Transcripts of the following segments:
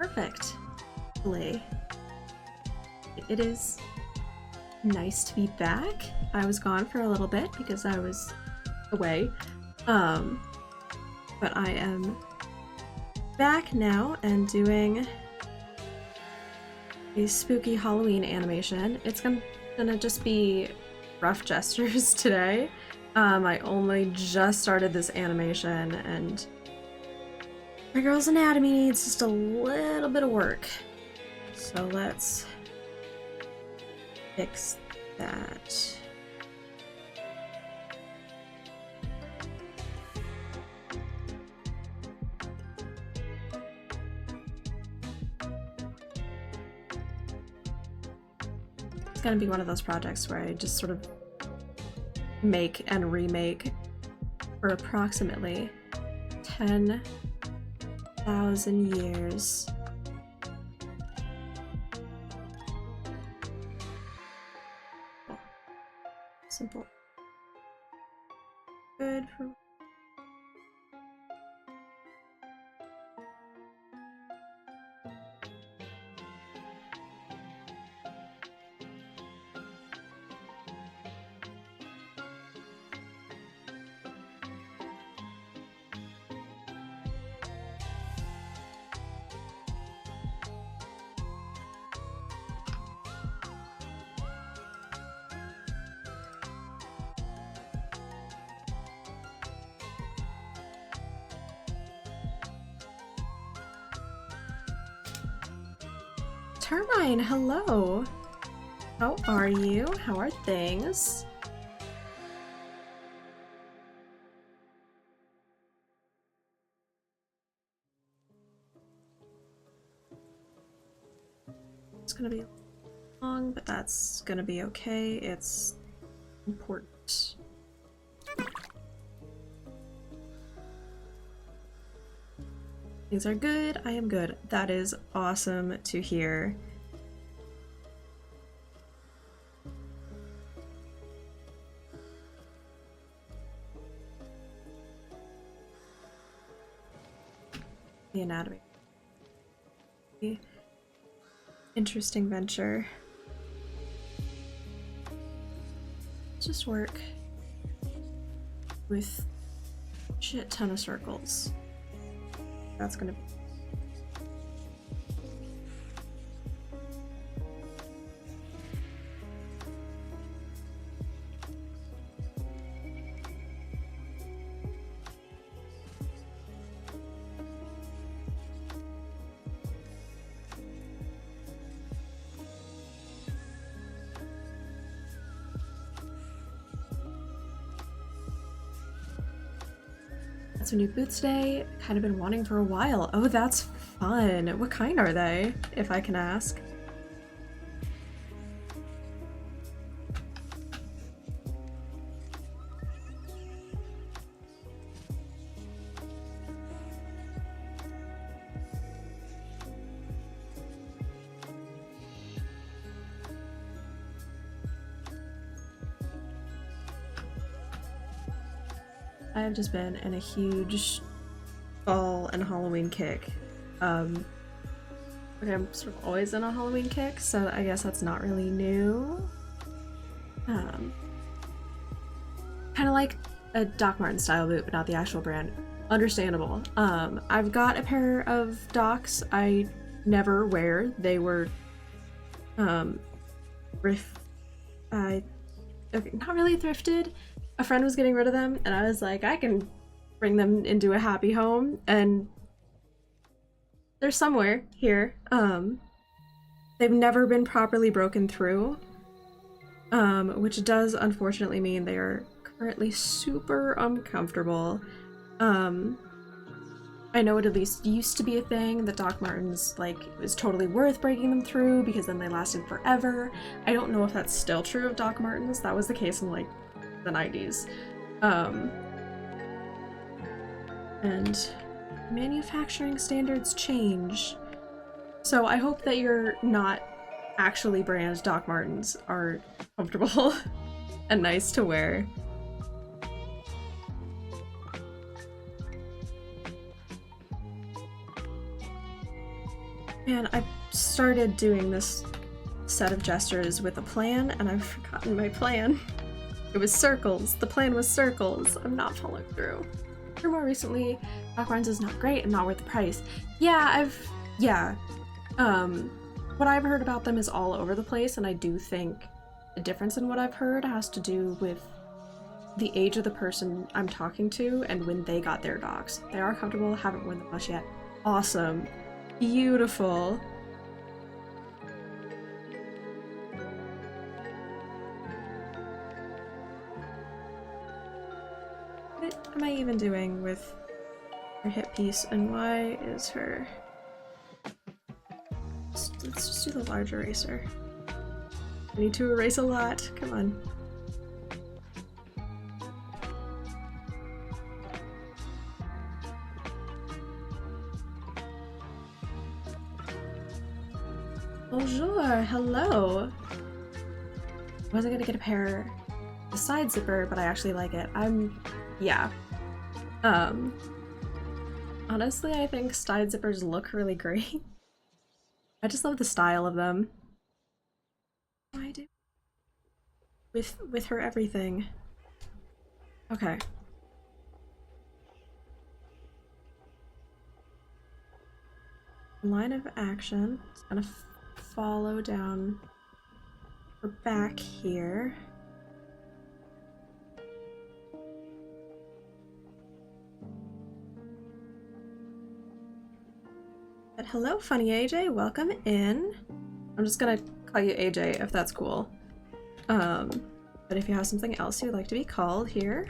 Perfect. Play. It is nice to be back. I was gone for a little bit because I was away. But I am back now and doing a spooky Halloween animation. It's gonna just be rough gestures today. I only just started this animation and my girl's anatomy needs just a little bit of work. So let's fix that. It's gonna be one of those projects where I just sort of make and remake for approximately 10,000 years. Simple. Good for Termine, hello! How are you? How are things? It's gonna be long, but that's gonna be okay. It's important. Things are good. I am good. That is awesome to hear. The anatomy. Interesting venture. Just work with shit ton of circles. That's gonna be some new boots today. Kind of been wanting for a while. Oh, that's fun. What kind are they, if I can ask? I have just been in a huge fall and Halloween kick. I'm sort of always in a Halloween kick, so I guess that's not really new. Kind of like a Doc Marten style boot, but not the actual brand. Understandable. I've got a pair of Docs I never wear. They were, not really thrifted. A friend was getting rid of them, and I was like, I can bring them into a happy home, and they're somewhere here. They've never been properly broken through, which does unfortunately mean they are currently super uncomfortable. I know it at least used to be a thing that Doc Martens, like, it was totally worth breaking them through because then they lasted forever. I don't know if that's still true of Doc Martens. That was the case in, like, the 90s. And manufacturing standards change. So I hope that your not actually brand Doc Martens are comfortable and nice to wear. And I started doing this set of gestures with a plan, and I've forgotten my plan. It was circles. The plan was circles. I'm not following through. Or more recently, Doc Martens is not great and not worth the price. Yeah, what I've heard about them is all over the place, and I do think the difference in what I've heard has to do with the age of the person I'm talking to and when they got their dogs. They are comfortable, haven't worn them much yet. Awesome. Beautiful. What am I even doing with her hip piece, and why is her... Let's just do the large eraser. I need to erase a lot. Come on. Bonjour, hello. I wasn't gonna get a pair the side zipper, but I actually like it. Yeah. Honestly, I think side zippers look really great. I just love the style of them. I do. With her everything. Okay. Line of action. It's gonna follow down her back here. But hello, funny AJ. Welcome in. I'm just gonna call you AJ if that's cool. But if you have something else you'd like to be called here,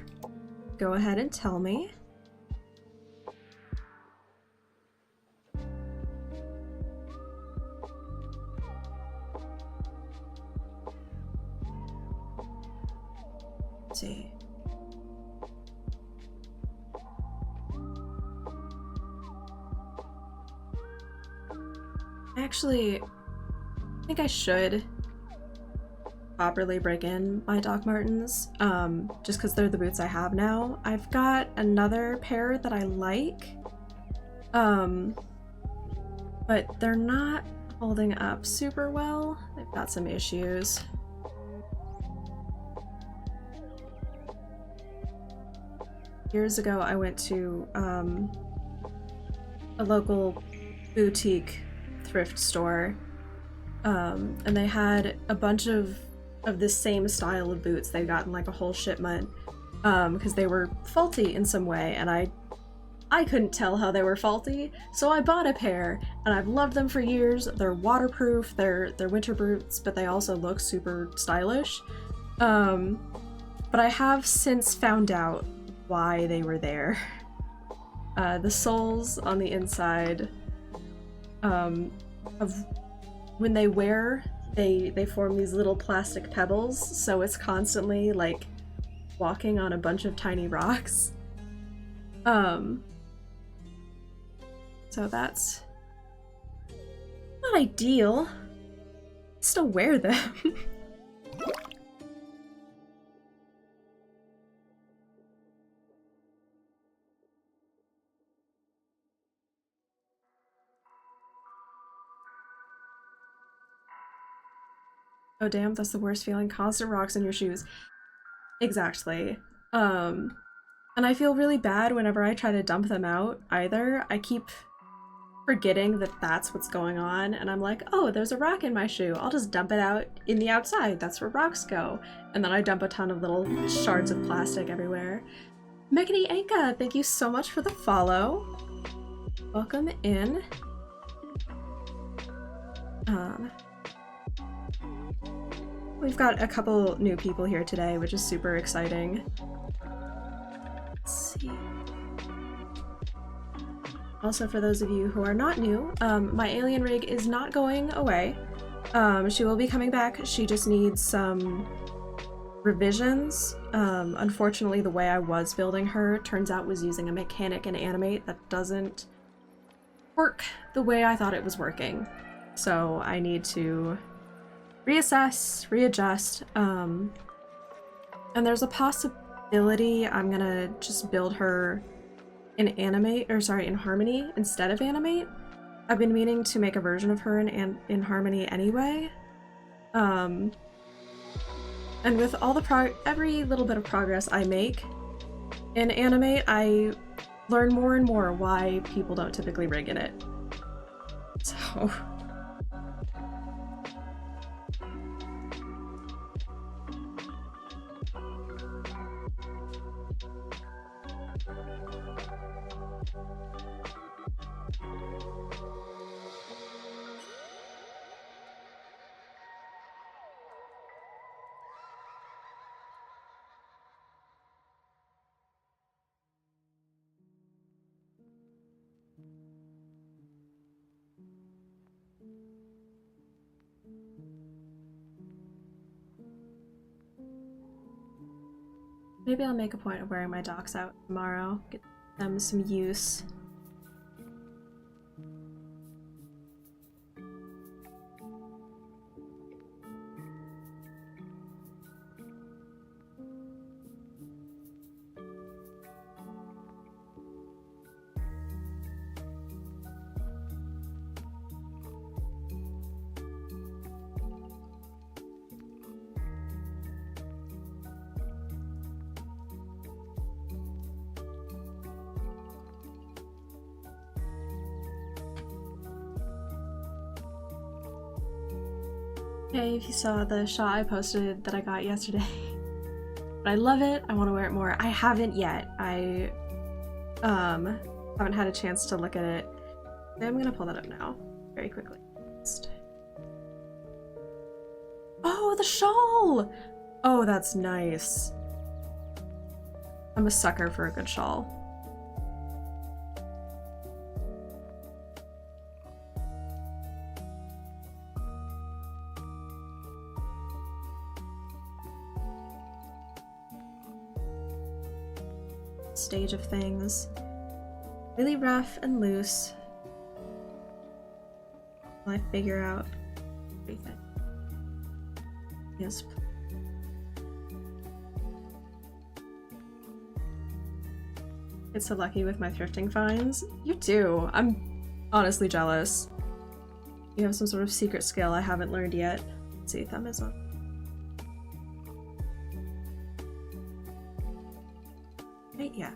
go ahead and tell me. Let's see. Actually, I think I should properly break in my Doc Martens, just because they're the boots I have now. I've got another pair that I like, but they're not holding up super well. They've got some issues. Years ago, I went to a local boutique thrift store, and they had a bunch of this same style of boots. They'd gotten like a whole shipment because they were faulty in some way, and I couldn't tell how they were faulty, so I bought a pair, and I've loved them for years. They're waterproof, they're winter boots, but they also look super stylish. But I have since found out why they were there. The soles on the inside of when they wear, they form these little plastic pebbles, so it's constantly like walking on a bunch of tiny rocks. So that's not ideal. Still wear them. Oh damn, that's the worst feeling. Constant rocks in your shoes. Exactly. And I feel really bad whenever I try to dump them out either. I keep forgetting that that's what's going on, and I'm like, oh, there's a rock in my shoe. I'll just dump it out in the outside. That's where rocks go. And then I dump a ton of little shards of plastic everywhere. Megany Anka, thank you so much for the follow. Welcome in. We've got a couple new people here today, which is super exciting. Let's see. Also, for those of you who are not new, my alien rig is not going away. She will be coming back. She just needs some revisions. Unfortunately, the way I was building her turns out was using a mechanic and animate that doesn't work the way I thought it was working. So I need to reassess, readjust, and there's a possibility I'm gonna just build her in Harmony instead of animate. I've been meaning to make a version of her in Harmony anyway. And with all the every little bit of progress I make in Animate, I learn more and more why people don't typically rig in it. So... Maybe I'll make a point of wearing my docs out tomorrow, get them some use. Hey, if you saw the shot I posted that I got yesterday. But I love it, I want to wear it more. I haven't yet. I haven't had a chance to look at it. I'm gonna pull that up now, very quickly. Oh, the shawl! Oh, that's nice. I'm a sucker for a good shawl. Stage of things. Really rough and loose. While I figure out everything. Yes. Get so lucky with my thrifting finds. You do. I'm honestly jealous. You have some sort of secret skill I haven't learned yet. Let's see, thumb is on. Right, yeah.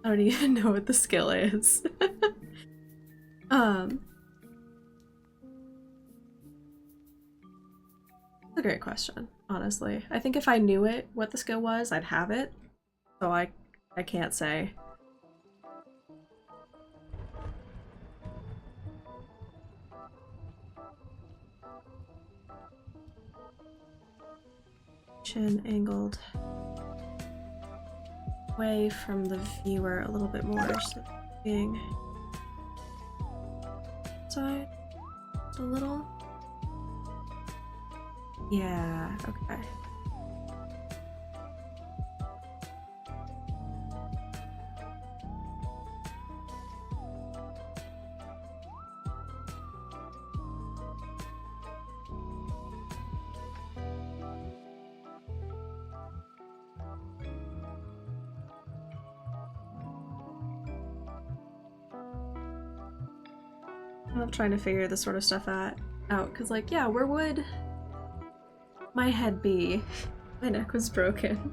I don't even know what the skill is. That's a great question, honestly. I think if I knew it, what the skill was, I'd have it. So I can't say. Chin angled away from the viewer a little bit more, so being side a little. Yeah, okay. I'm trying to figure this sort of stuff out, because, like, yeah, where would my head be? My neck was broken.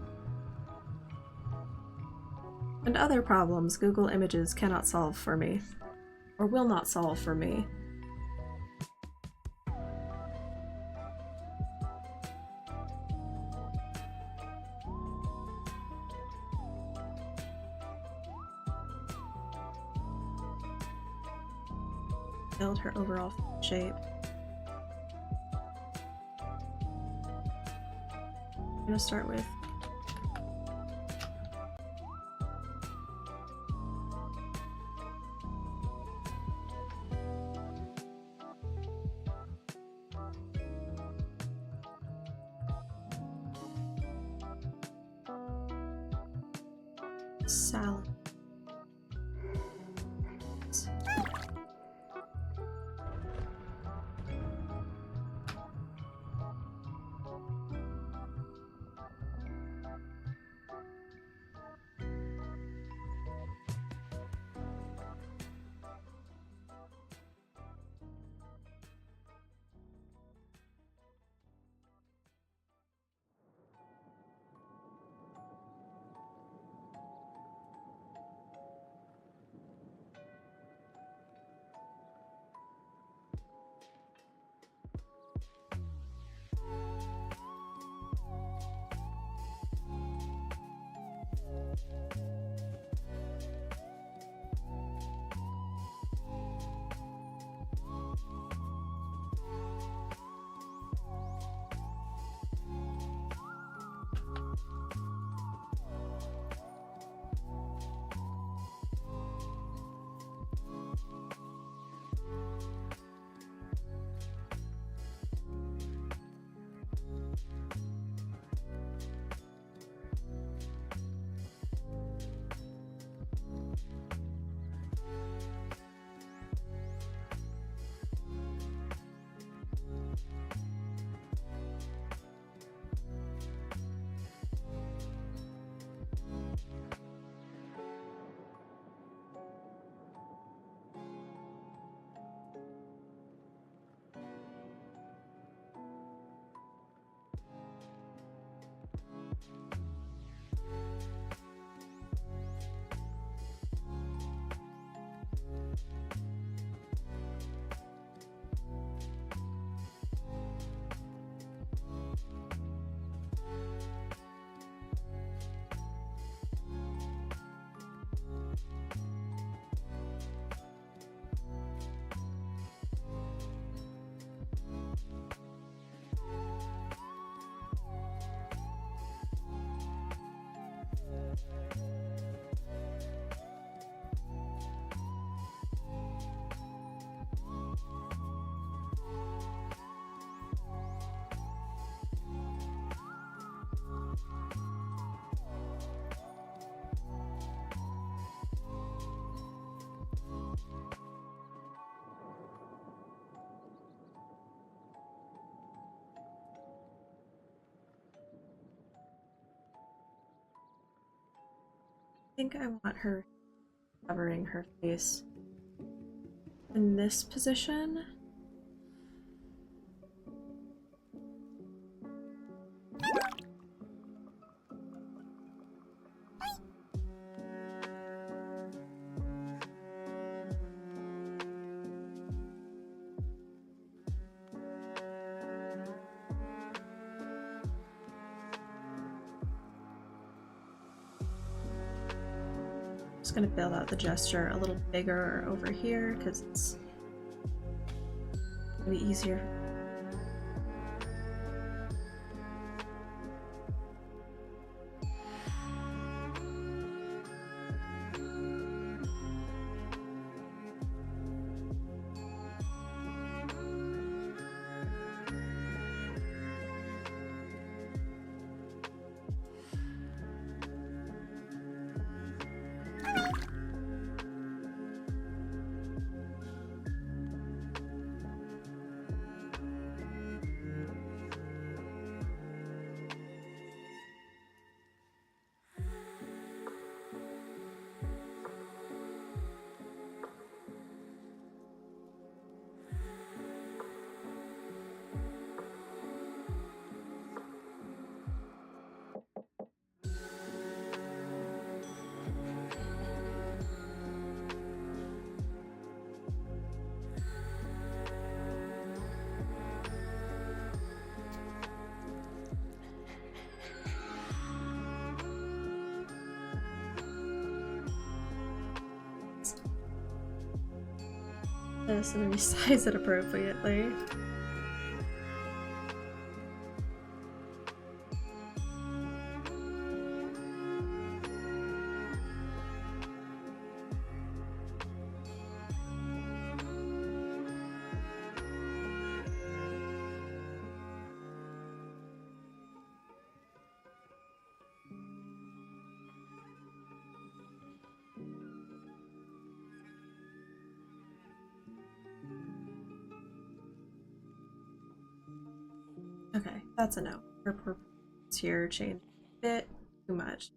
And other problems Google Images cannot solve for me. Or will not solve for me. Build her overall shape. I'm gonna start with salad. think I want her covering her face in this position. Just gonna build out the gesture a little bigger over here because it's gonna be easier. This and resize it appropriately. Okay, that's a no. Her purpose here changed a bit too much.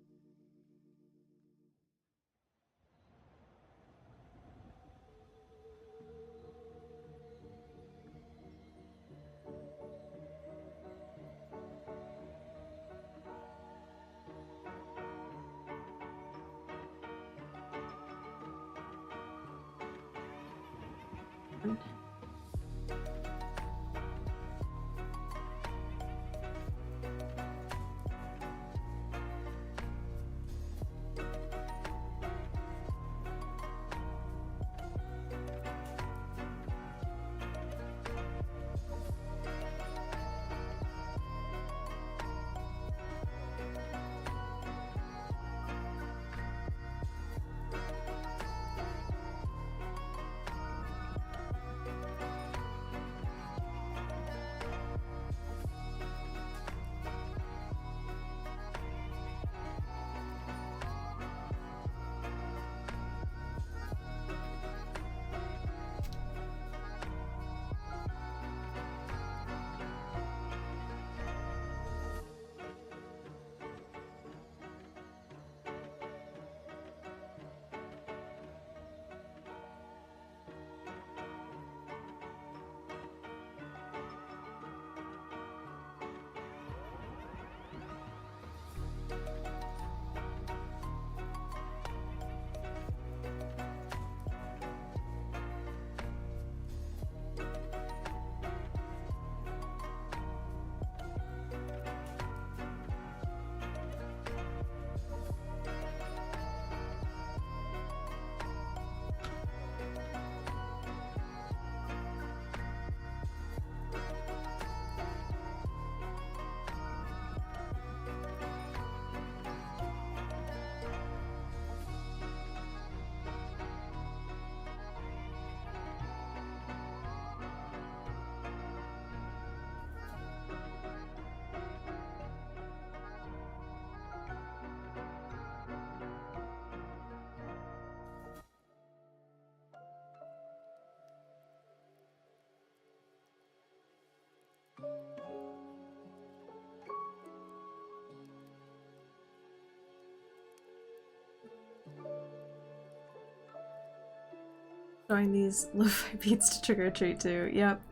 Showing these lo-fi beats to trick-or-treat too. Yep.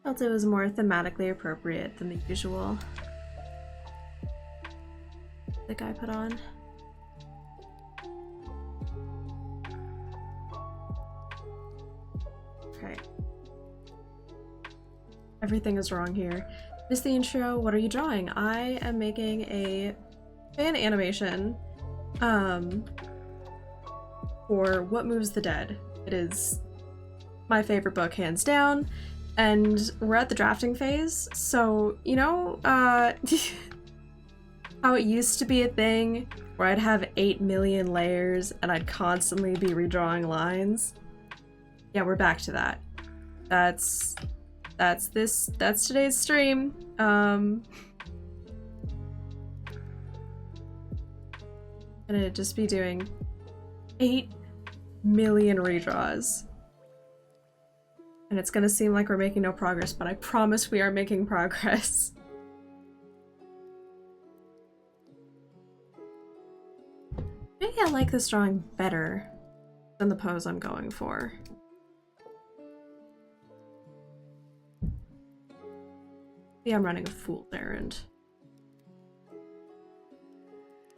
Felt it was more thematically appropriate than the usual the guy put on. Okay. Everything is wrong here. Missed the intro. What are you drawing? I am making a fan animation for What Moves the Dead. It is my favorite book, hands down, and we're at the drafting phase, so, you know, how it used to be a thing where I'd have 8 million layers and I'd constantly be redrawing lines? Yeah, we're back to that. That's today's stream. Gonna just be doing 8 million redraws. And it's gonna seem like we're making no progress, but I promise we are making progress. Maybe I like this drawing better than the pose I'm going for. Yeah, I'm running a fool's errand.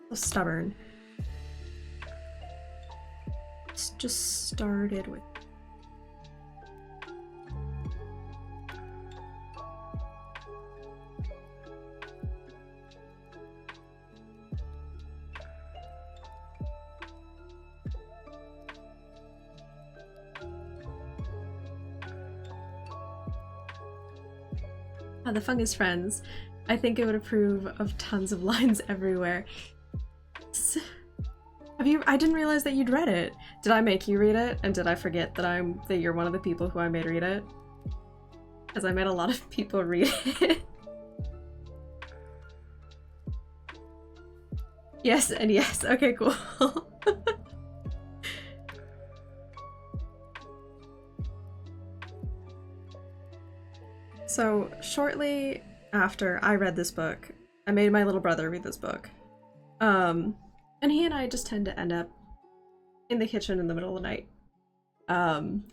So stubborn. It's just started with. The Fungus Friends. I think it would approve of tons of lines everywhere. I didn't realize that you'd read it. Did I make you read it? And did I forget that you're one of the people who I made read it? Because I made a lot of people read it. Yes and yes. Okay, cool. So, shortly after I read this book, I made my little brother read this book. And he and I just tend to end up in the kitchen in the middle of the night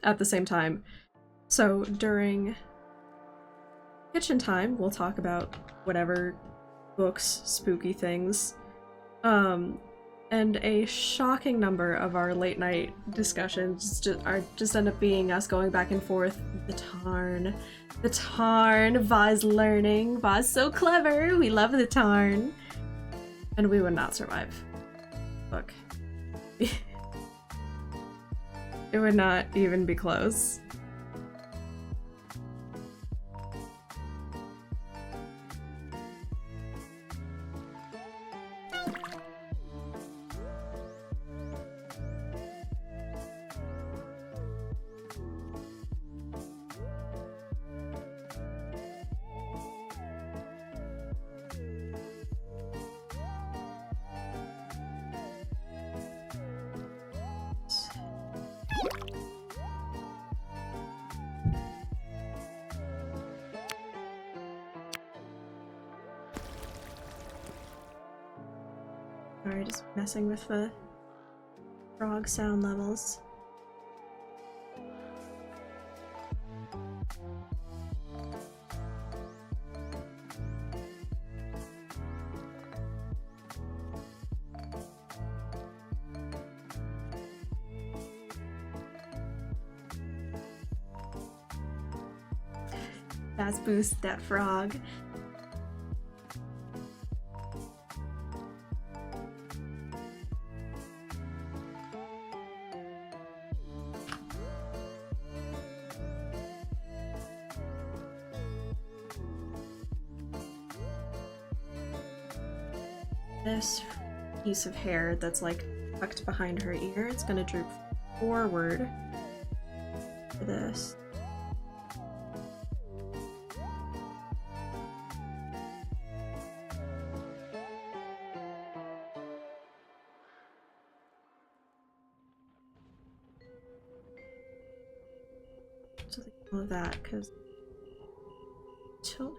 at the same time. So during kitchen time, we'll talk about whatever books, spooky things. And a shocking number of our late night discussions just end up being us going back and forth. The Tarn. The Tarn. Va's learning. Va's so clever. We love the Tarn. And we would not survive. Look. It would not even be close. Sorry, just messing with the frog sound levels. Fast boost that frog. This piece of hair that's like tucked behind her ear, it's gonna droop forward for this. So all of that, because children.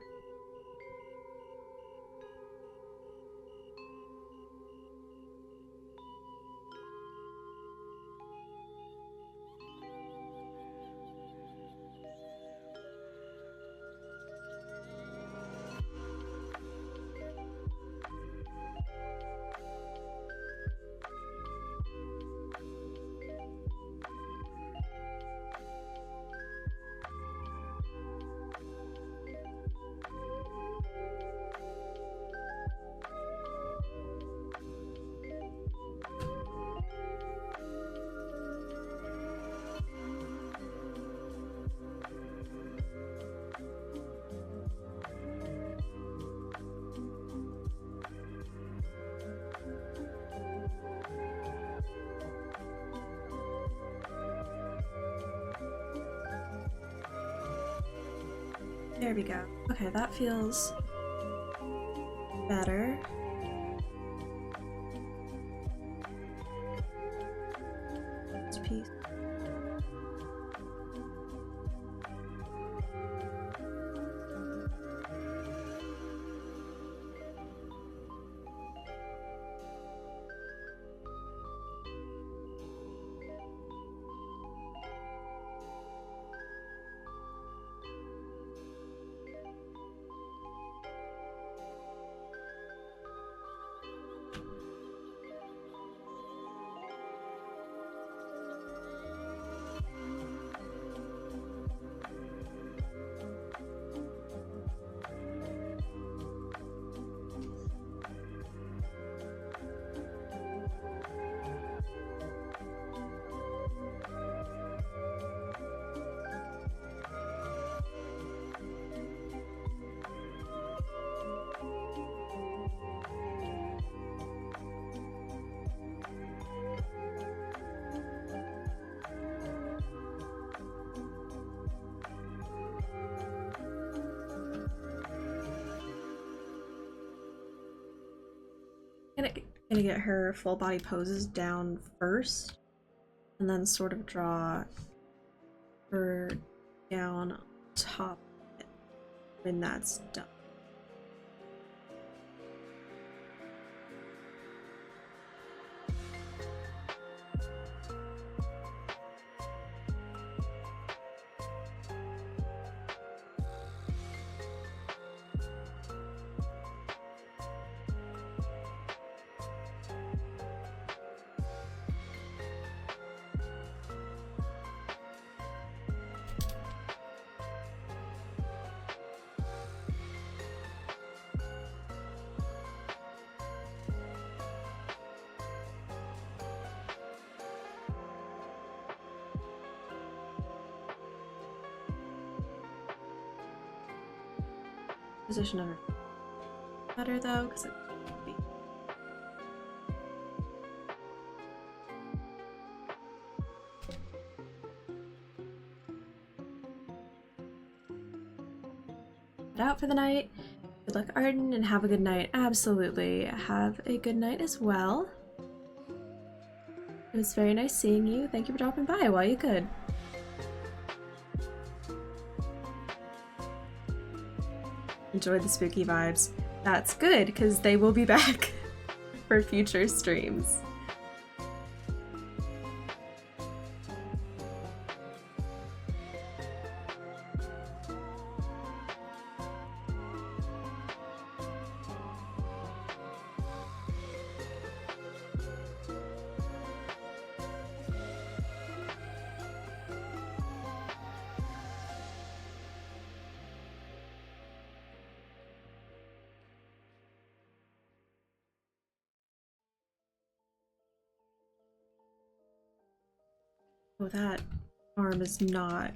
There we go. Okay, that feels better. This piece. Gonna get her full body poses down first, and then sort of draw her down on top of it when that's done. Position of her better though, because it could be. Head out for the night. Good luck, Arden, and have a good night. Absolutely. Have a good night as well. It was very nice seeing you. Thank you for dropping by while you could. Enjoy the spooky vibes. That's good, because they will be back for future streams. Oh, that arm is not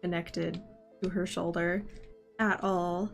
connected to her shoulder at all.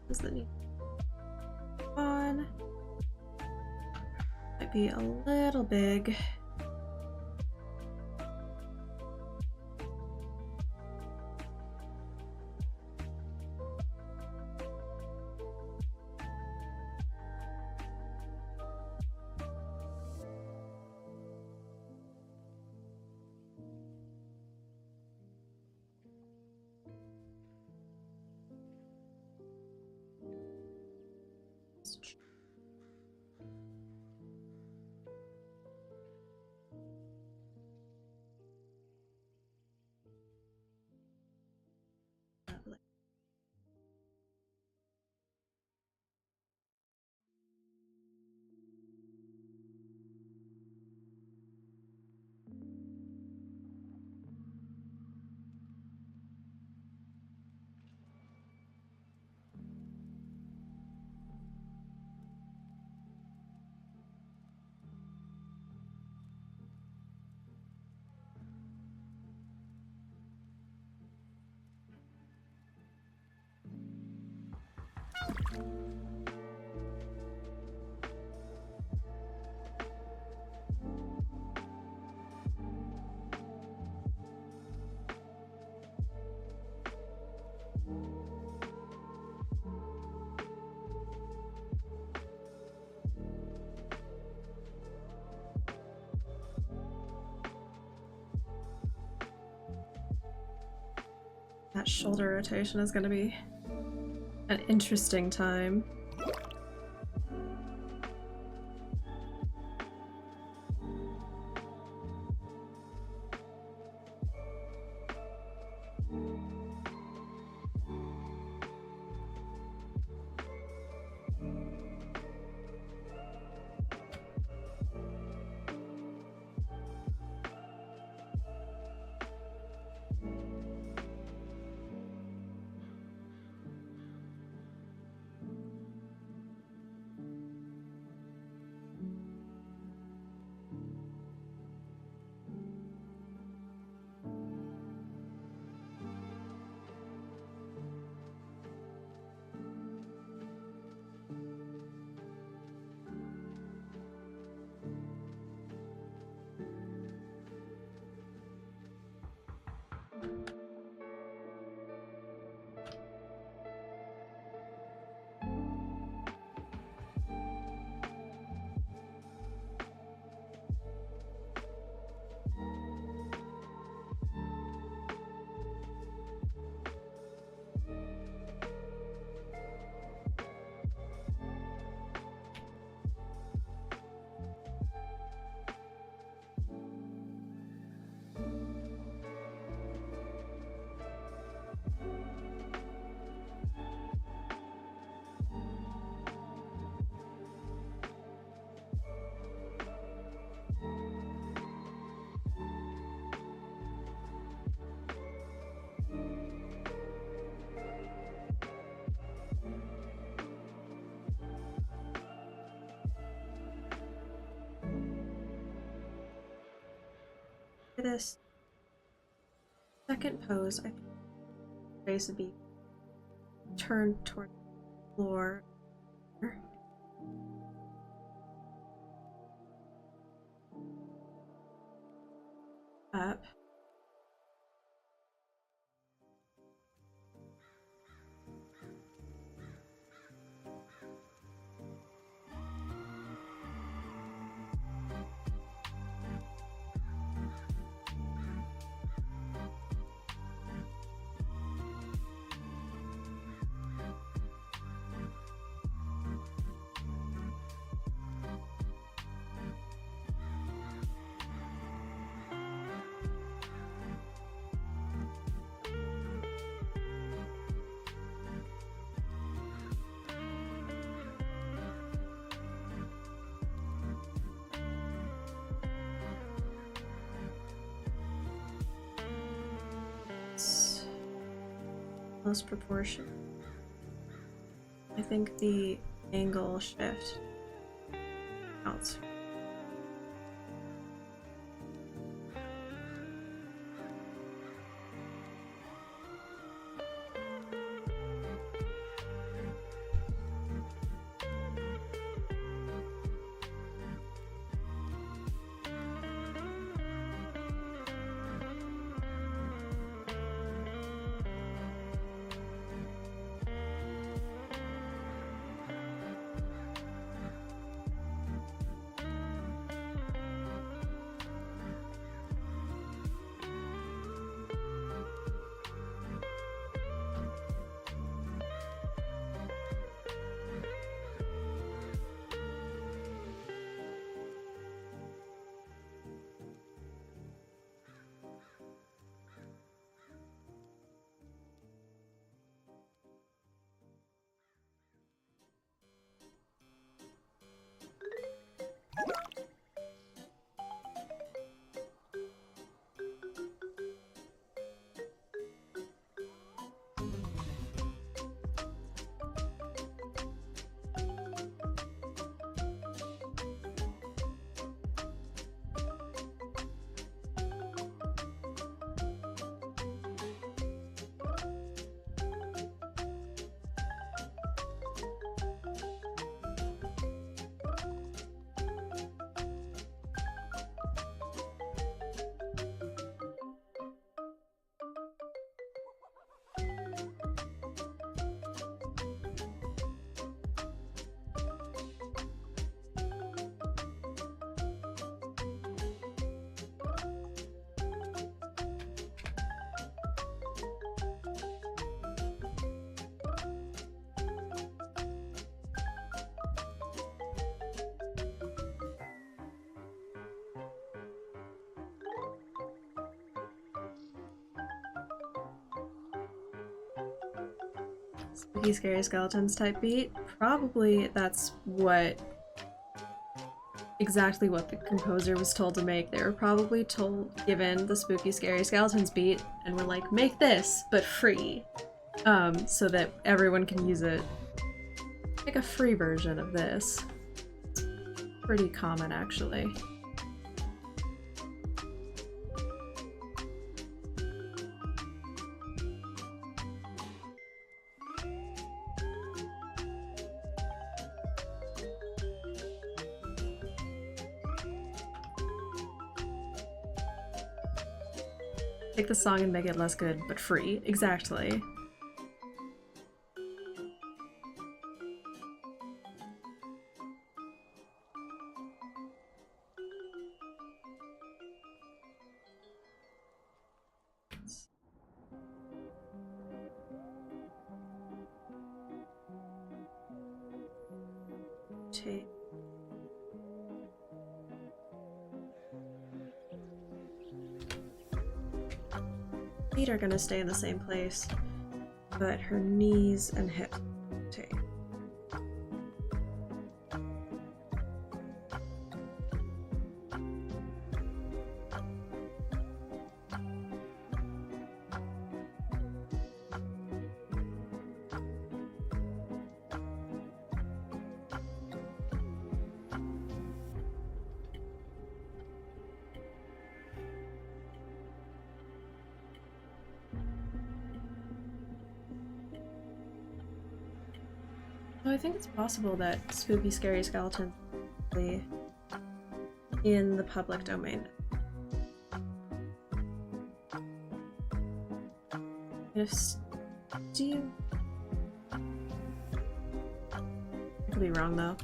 Is the new on? Might be a little big. That shoulder rotation is going to be an interesting time. For this second pose, I think the face would be turned toward the floor. Up. Close proportion. I think the angle shift counts. spooky scary skeletons type beat. Probably that's exactly what the composer was told to make. They were probably given the spooky scary skeletons beat and were like, make this, but free. So that everyone can use it. Like a free version of this. Pretty common, actually. Take the song and make it less good, but free. Exactly. Take. Feet are gonna stay in the same place, but her knees and hips take. So I think it's possible that spooky scary skeletons are in the public domain. If Steve, I could be wrong though.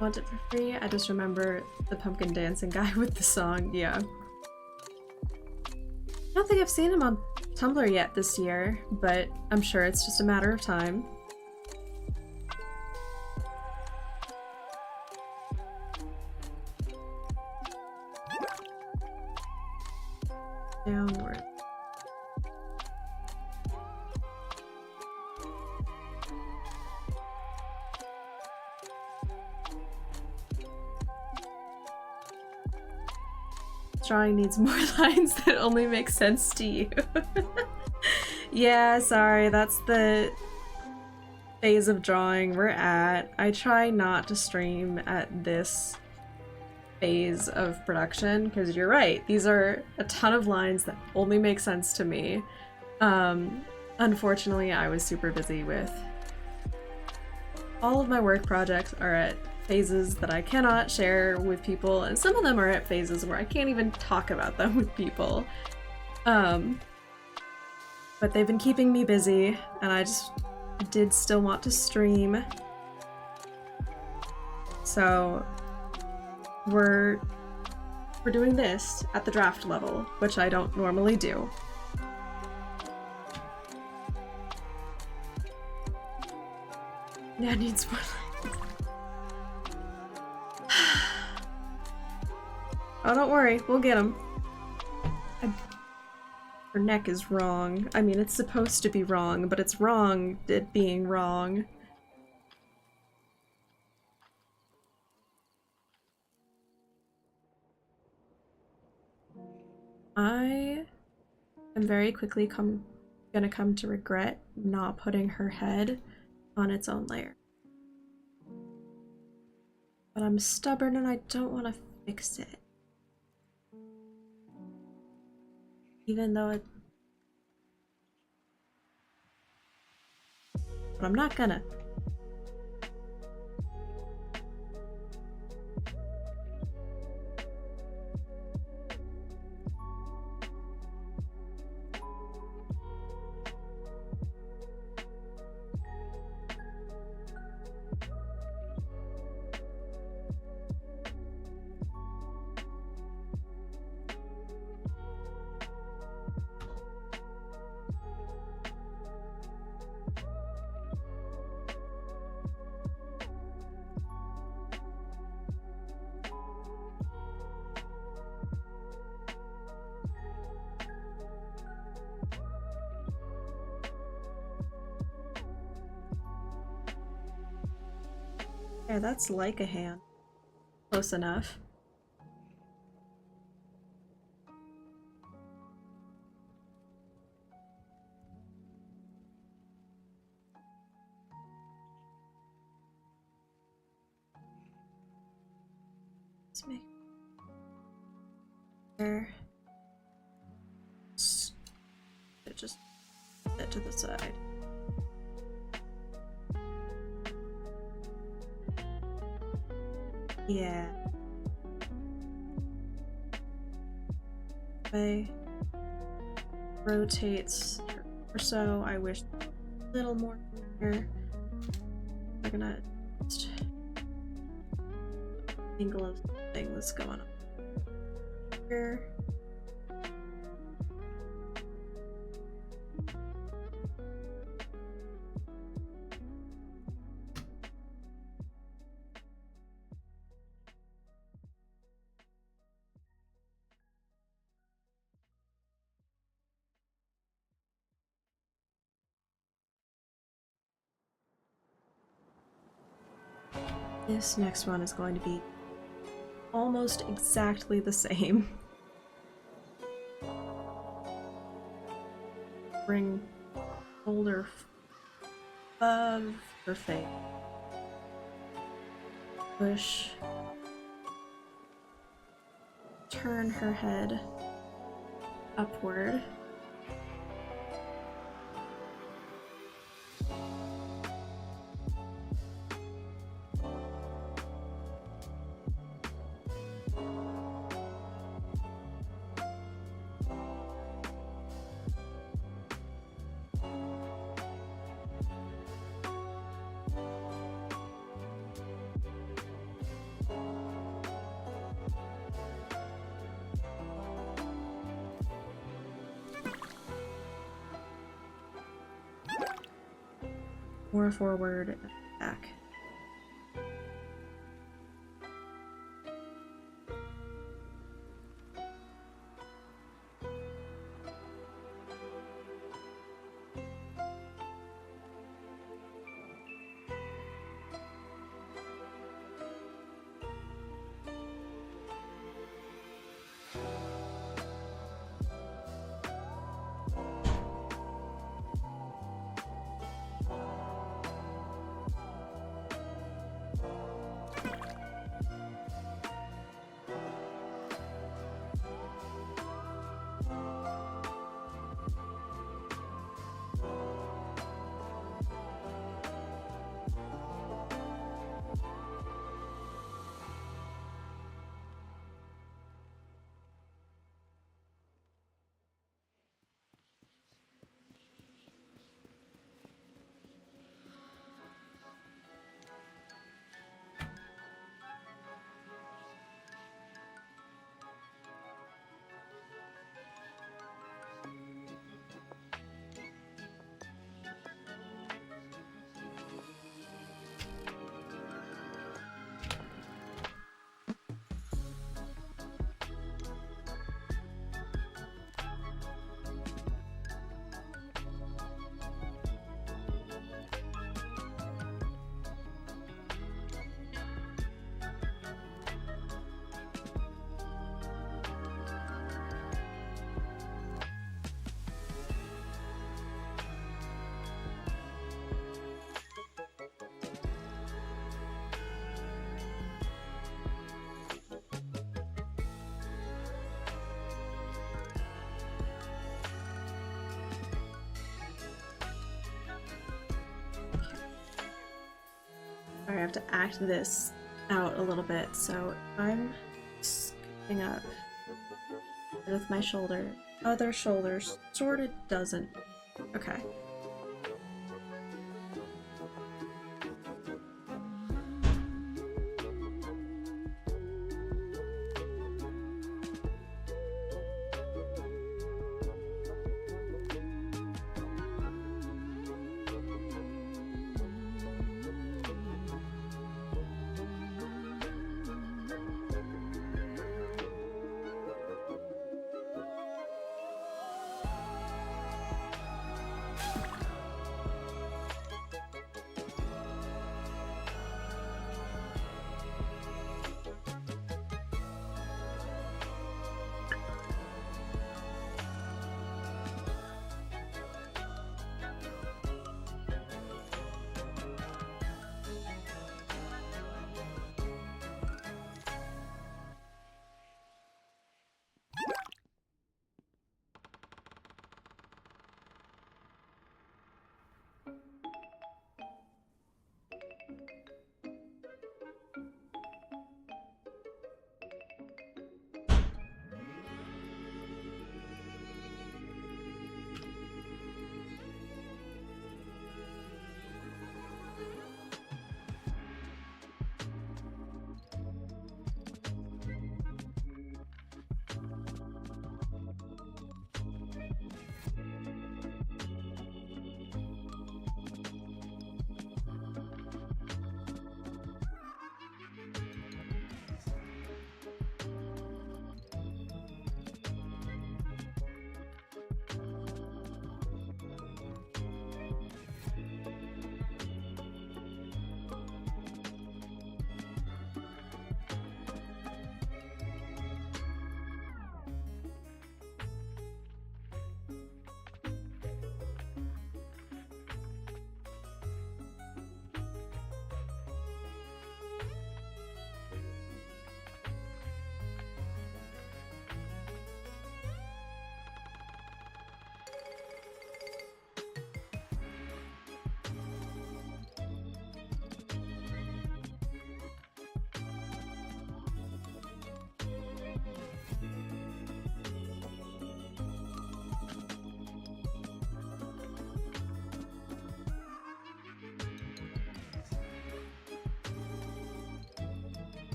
Want it for free? I just remember the pumpkin dancing guy with the song, yeah. I don't think I've seen him on Tumblr yet this year, but I'm sure it's just a matter of time. Downward. Drawing needs more lines that only make sense to you. Yeah, sorry, that's the phase of drawing we're at. I try not to stream at this phase of production, because you're right, these are a ton of lines that only make sense to me. Unfortunately, I was super busy with all of my work projects are at phases that I cannot share with people, and some of them are at phases where I can't even talk about them with people. But they've been keeping me busy, and I did still want to stream. So we're doing this at the draft level, which I don't normally do. Yeah, it needs more lines. Oh, don't worry, we'll get them. Her neck is wrong. I mean, it's supposed to be wrong, but it's wrong at being wrong. I am very quickly gonna come to regret not putting her head on its own layer. But I'm stubborn and I don't want to fix it. Even though it... But I'm not gonna. Yeah, that's like a hand. Close enough. Let's make there. Just set to the side. Yeah. Way rotates or so. I wish a little more here. I'm gonna just angle of thing that's going on here. This next one is going to be almost exactly the same. Bring shoulder above her face. Push. Turn her head upward. More forward and back. Sorry, I have to act this out a little bit, so I'm scooping up with my shoulder. Other shoulders sorta doesn't. Okay.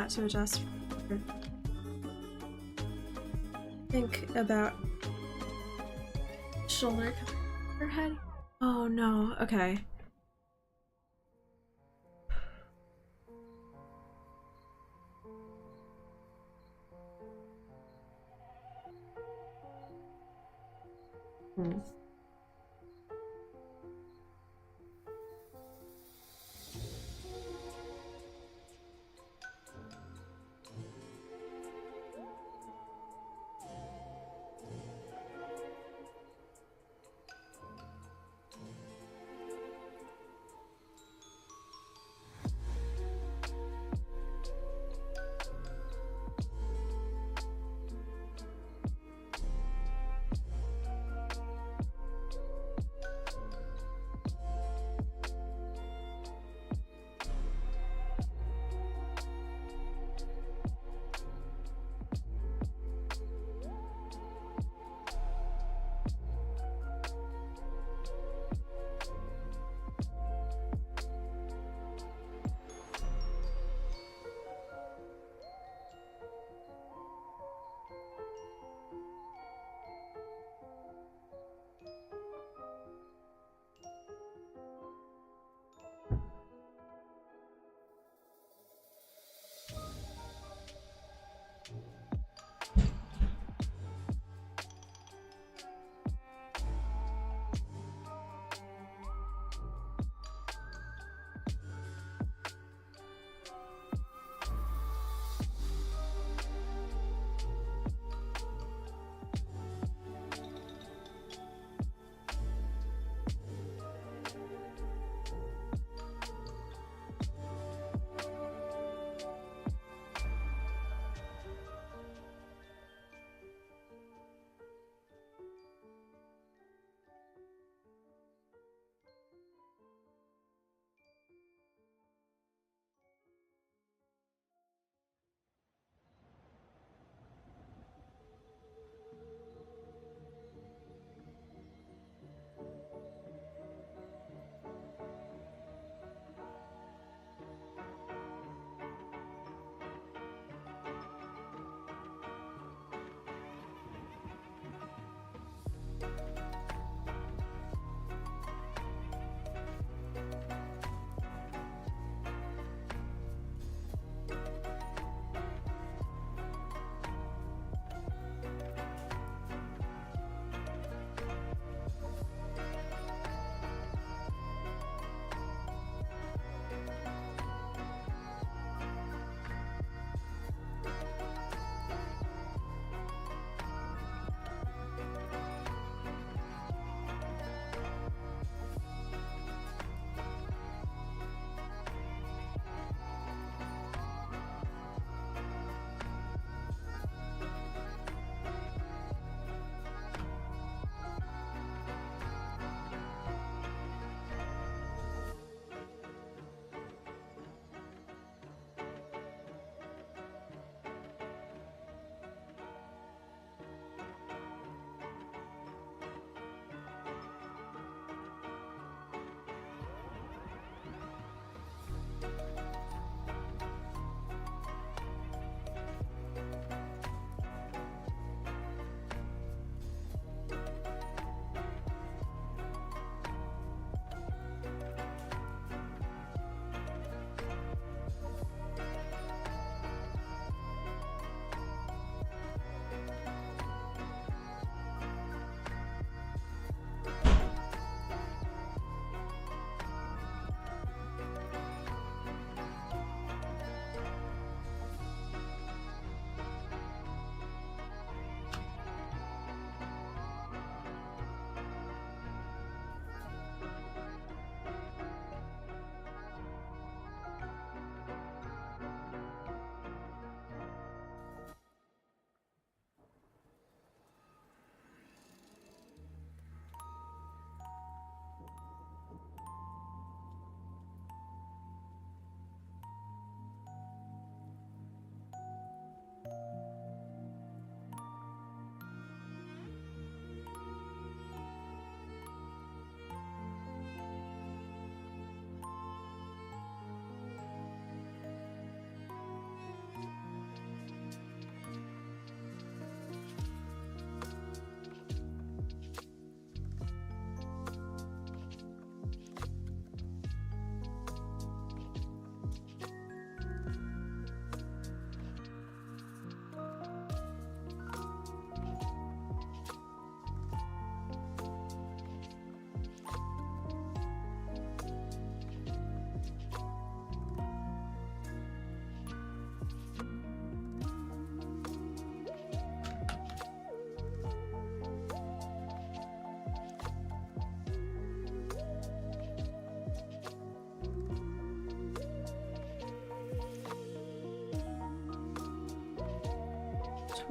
that to adjust. Think about shoulder cover head. Oh no, okay. Hmm.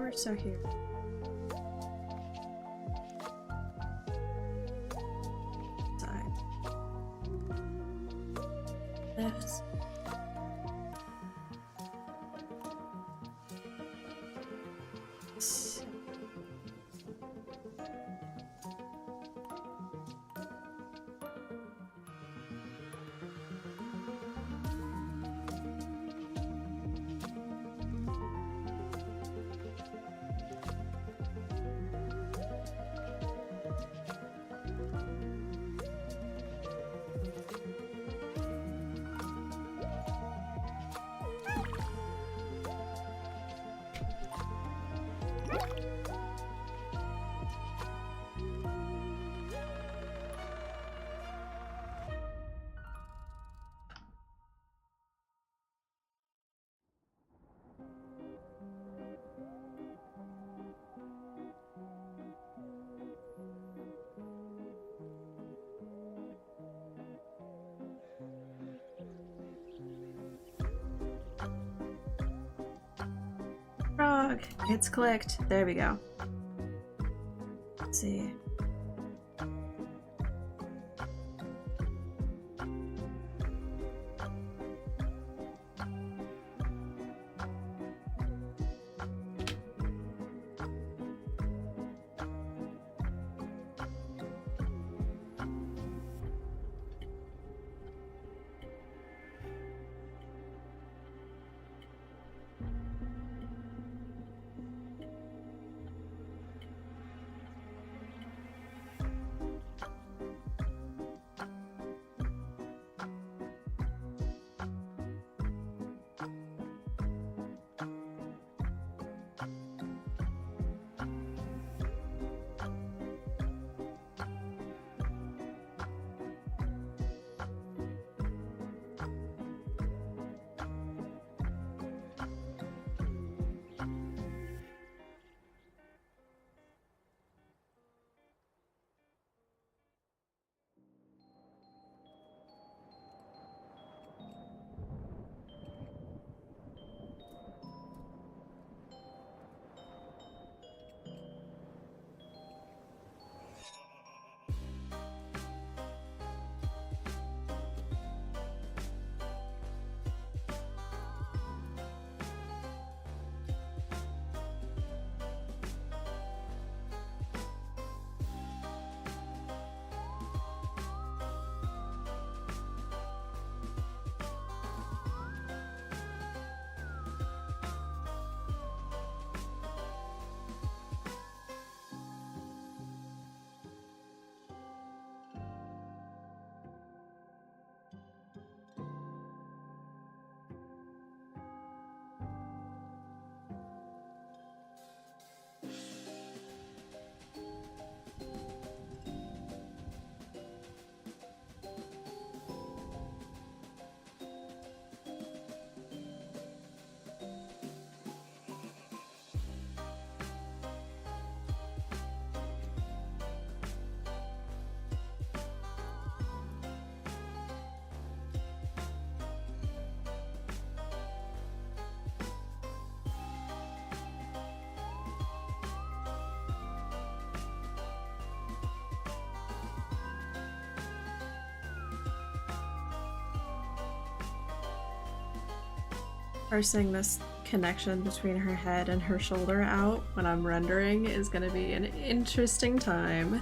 torso here. Side. Lift. Frog! It's clicked. There we go. Let's see. Parsing this connection between her head and her shoulder out when I'm rendering is going to be an interesting time.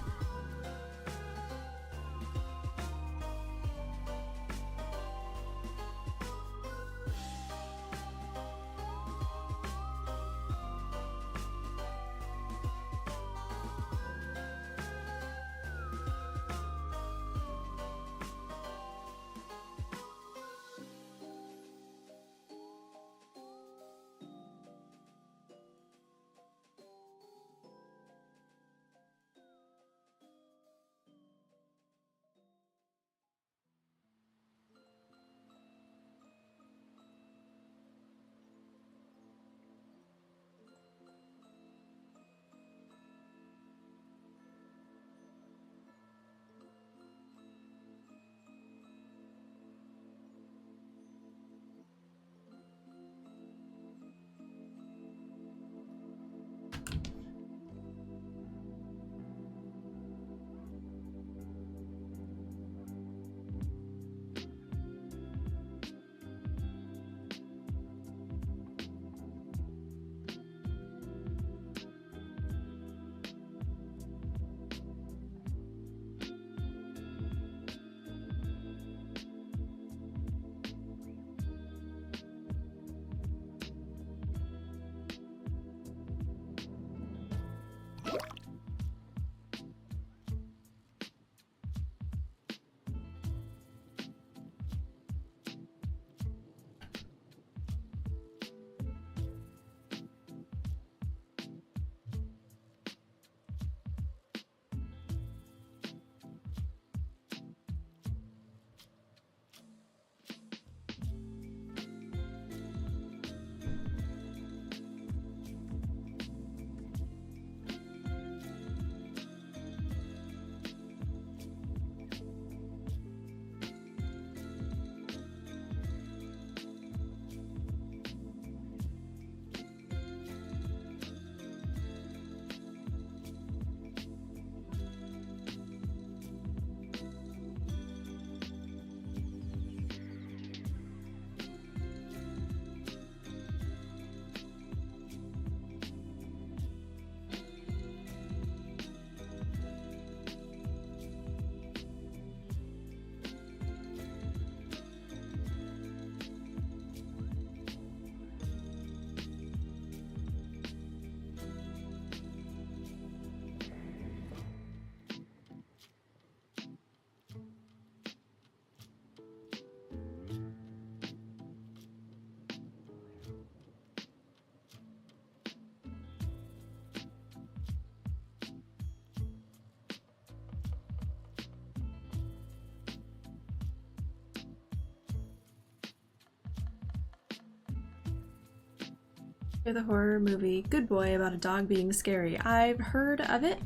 The horror movie Good Boy about a dog being scary. I've heard of it.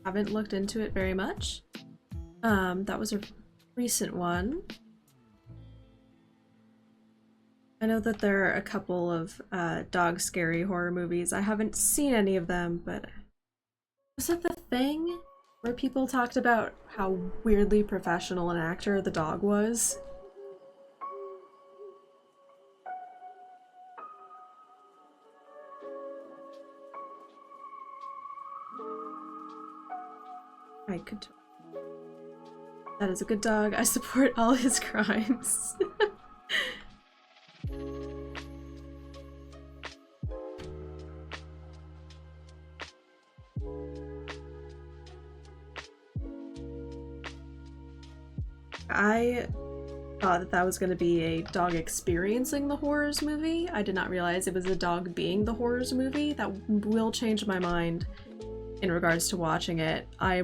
Haven't looked into it very much. That was a recent one. I know that there are a couple of dog scary horror movies. I haven't seen any of them, but was that The Thing? Where people talked about how weirdly professional an actor the dog was? I could. That is a good dog. I support all his crimes. I thought that that was going to be a dog experiencing the horrors movie. I did not realize it was a dog being the horrors movie. That will change my mind in regards to watching it. I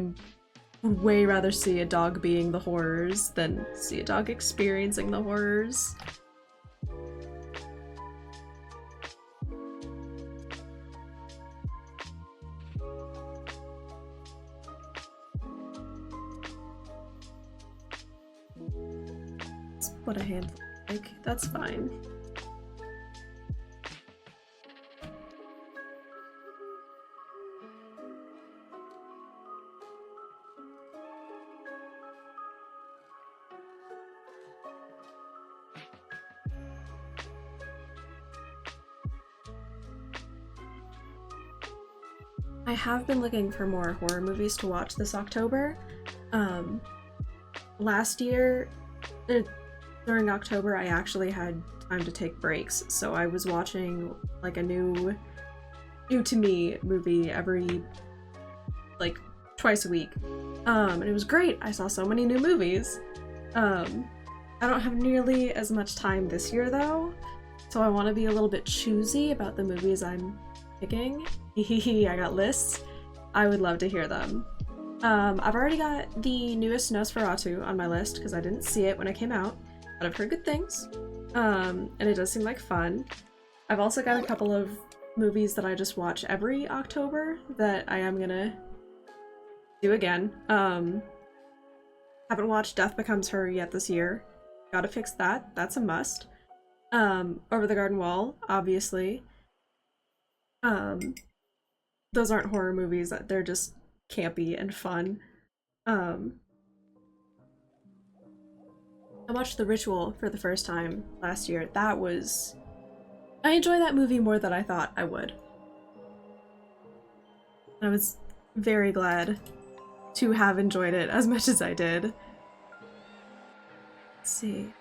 would way rather see a dog being the horrors than see a dog experiencing the horrors. What a handful. Like, that's fine. I have been looking for more horror movies to watch this October. Last year, during October, I actually had time to take breaks, so I was watching like a new to me movie every like twice a week. And it was great. I saw so many new movies. I don't have nearly as much time this year though, so I want to be a little bit choosy about the movies I'm picking. I got lists. I would love to hear them. I've already got the newest Nosferatu on my list because I didn't see it when it came out, but I've heard good things. And it does seem like fun. I've also got a couple of movies that I just watch every October that I am gonna do again. Haven't watched Death Becomes Her yet this year. Gotta fix that. That's a must. Over the Garden Wall, obviously. Those aren't horror movies, they're just campy and fun. I watched The Ritual for the first time last year. I enjoy that movie more than I thought I would. I was very glad to have enjoyed it as much as I did. Let's see.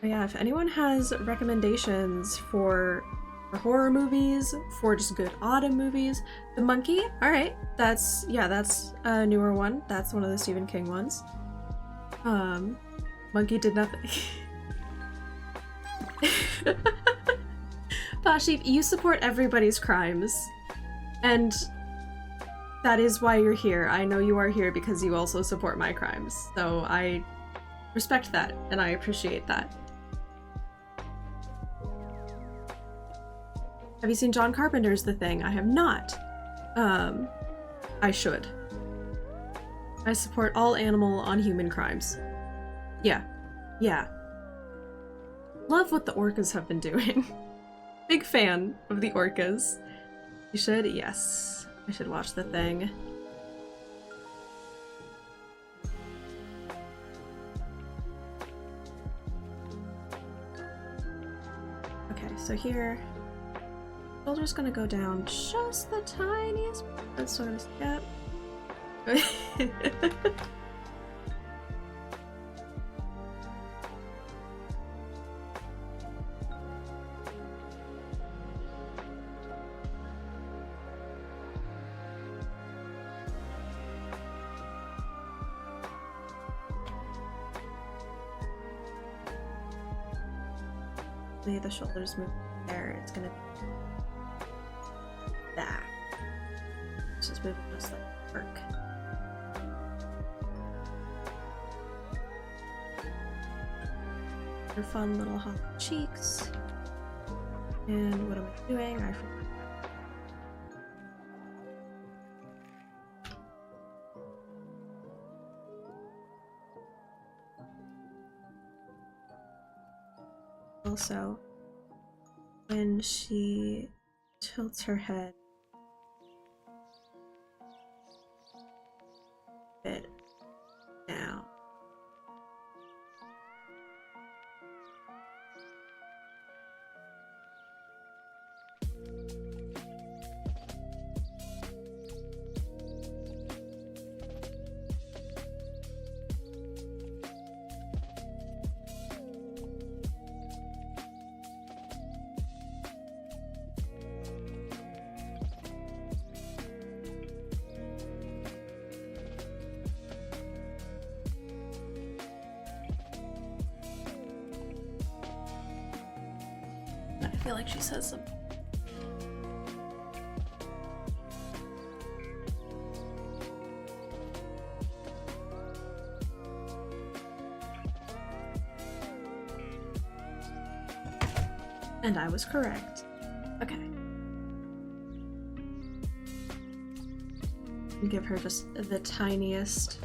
But yeah, if anyone has recommendations for horror movies, for just good autumn movies. The Monkey, alright, that's a newer one. That's one of the Stephen King ones. Monkey did nothing. Bashif, you support everybody's crimes, and that is why you're here. I know you are here because you also support my crimes, so I respect that, and I appreciate that. Have you seen John Carpenter's The Thing? I have not. I should. I support all animal on human crimes. Yeah. Yeah. Love what the orcas have been doing. Big fan of the orcas. You should? Yes. I should watch The Thing. Okay, so here... we're just gonna go down just the tiniest bit, sort of step. The shoulders move there, it's gonna be that. Just move it just like work. Your fun little hot cheeks. And what am I doing? I forgot. also when she tilts her head a bit down. I feel like she says something. And I was correct. Okay. Give her just the tiniest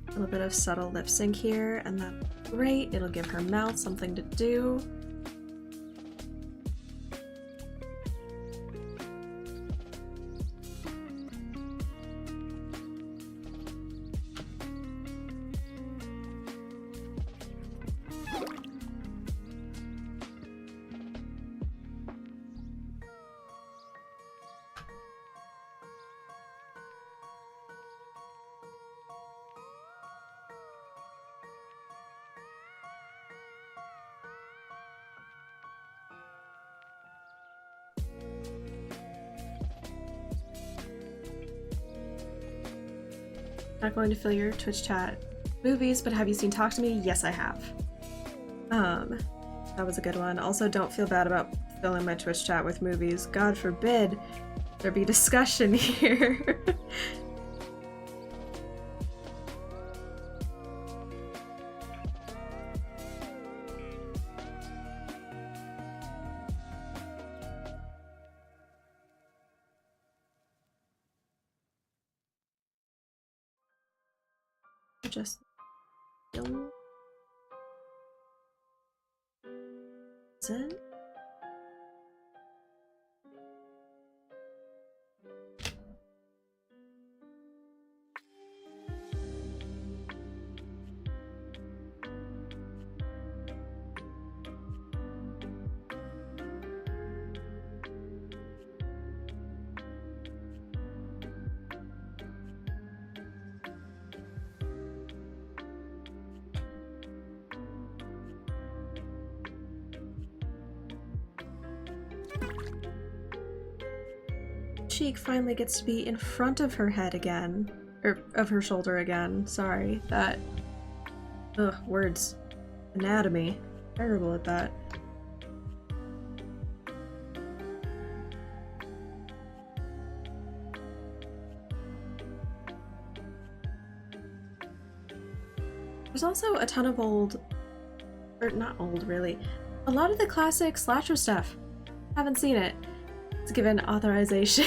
little bit of subtle lip sync here, and that's great. It'll give her mouth something to do. Not going to fill your Twitch chat movies, but have you seen Talk to Me? Yes, I have. That was a good one. Also, don't feel bad about filling my Twitch chat with movies. God forbid there be discussion here. Just listen. Cheek finally gets to be in front of her head again. Or of her shoulder again. Sorry. That. Ugh, words. Anatomy. Terrible at that. There's also a ton of old. Or not old, really. A lot of the classic slasher stuff. Haven't seen it. It's given authorization.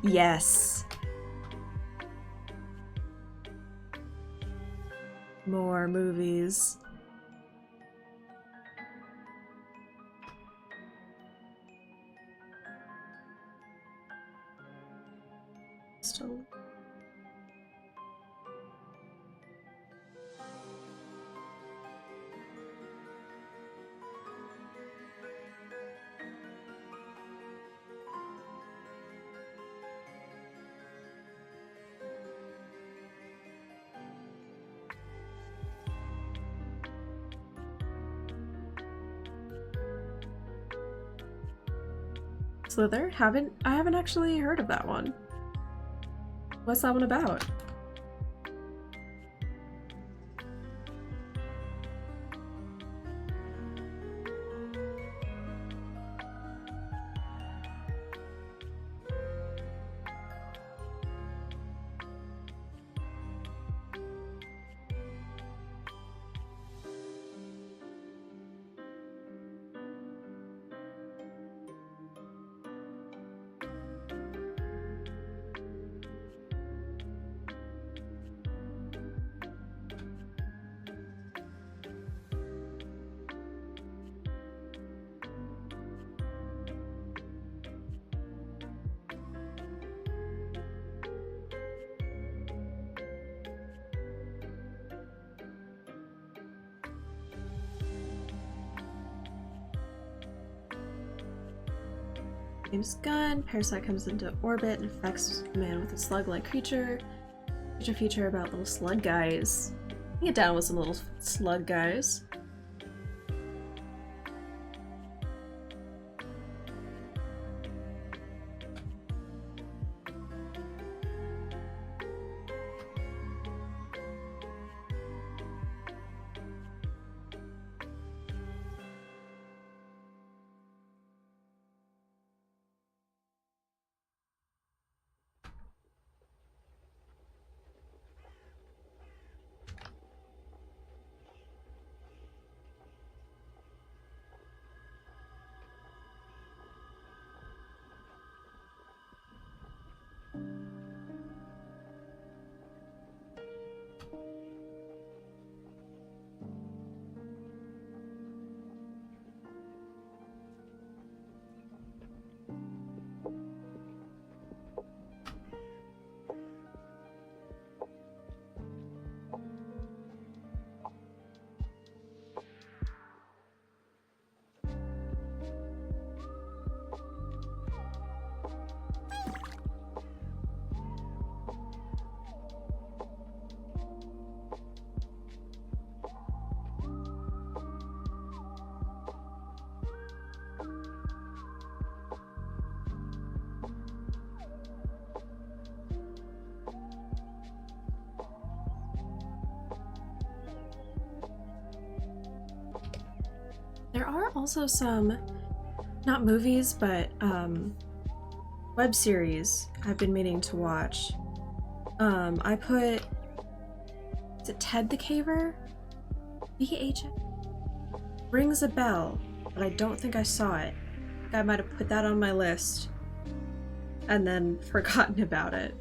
Yes. More movies. Still. Slither? I haven't actually heard of that one. What's that one about? James Gunn. Parasite comes into orbit and infects a man with a slug-like creature. Feature about little slug guys. Get down with some little slug guys. There are also some, not movies, but web series I've been meaning to watch. I put, is it Ted the Caver? VHS? Rings a bell, but I don't think I saw it. I might have put that on my list and then forgotten about it.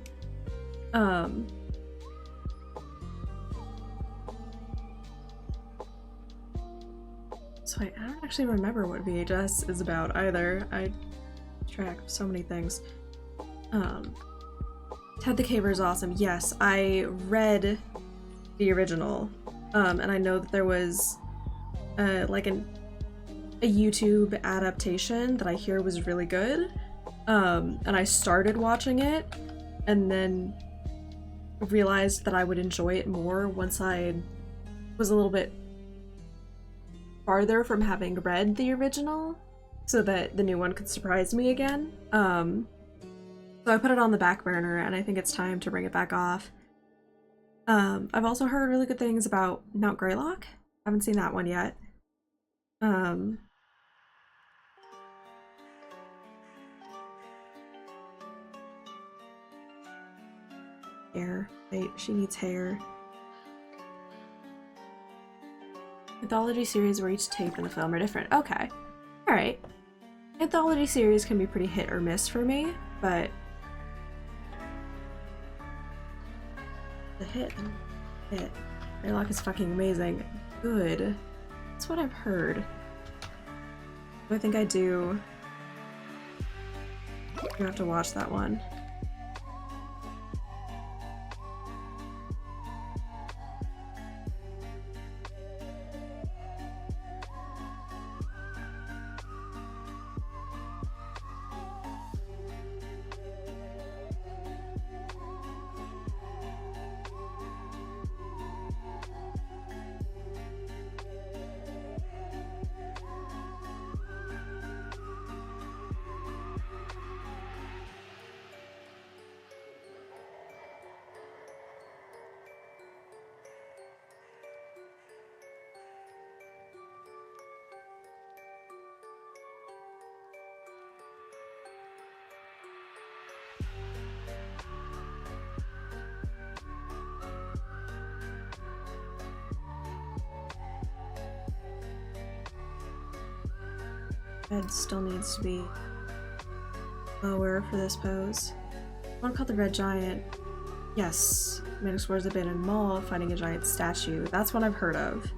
So I don't actually remember what VHS is about either. I track so many things. Ted the Caver is awesome. Yes, I read the original, and I know that there was like a YouTube adaptation that I hear was really good, and I started watching it, and then realized that I would enjoy it more once I was a little bit farther from having read the original, so that the new one could surprise me again. So I put it on the back burner, and I think it's time to bring it back off. I've also heard really good things about Mount Greylock. Haven't seen that one yet. Hair. Wait, she needs hair. Anthology series where each tape and the film are different. Okay. Alright. Anthology series can be pretty hit or miss for me, but the hit. Greylock is fucking amazing. Good. That's what I've heard. I think I do. You have to watch that one. Head still needs to be lower for this pose. One called the Red Giant. Yes, man explores a abandoned mall, finding a giant statue. That's one I've heard of.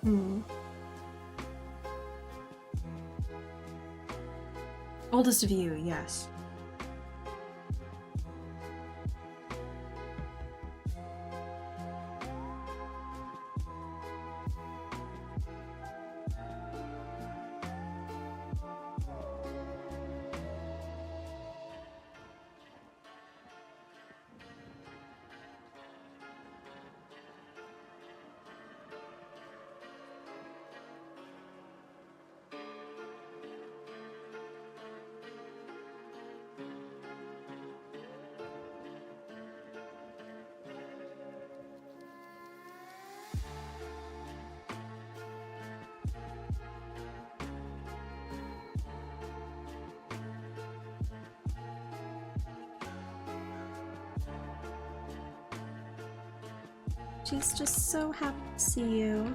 Hmm. Oldest of you, yes. She's just so happy to see you.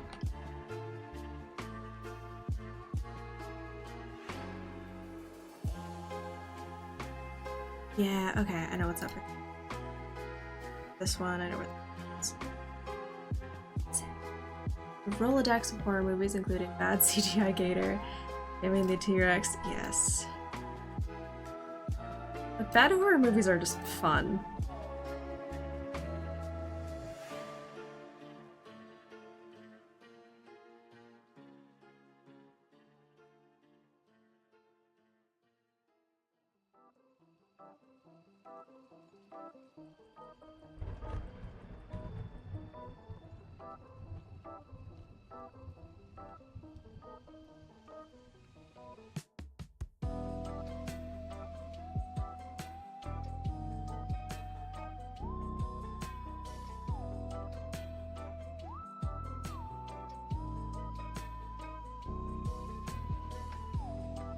Yeah, okay, I know what's up. This one, I know where it's. A Rolodex of horror movies, including bad CGI Gator, Gaming the T-Rex, yes. But bad horror movies are just fun.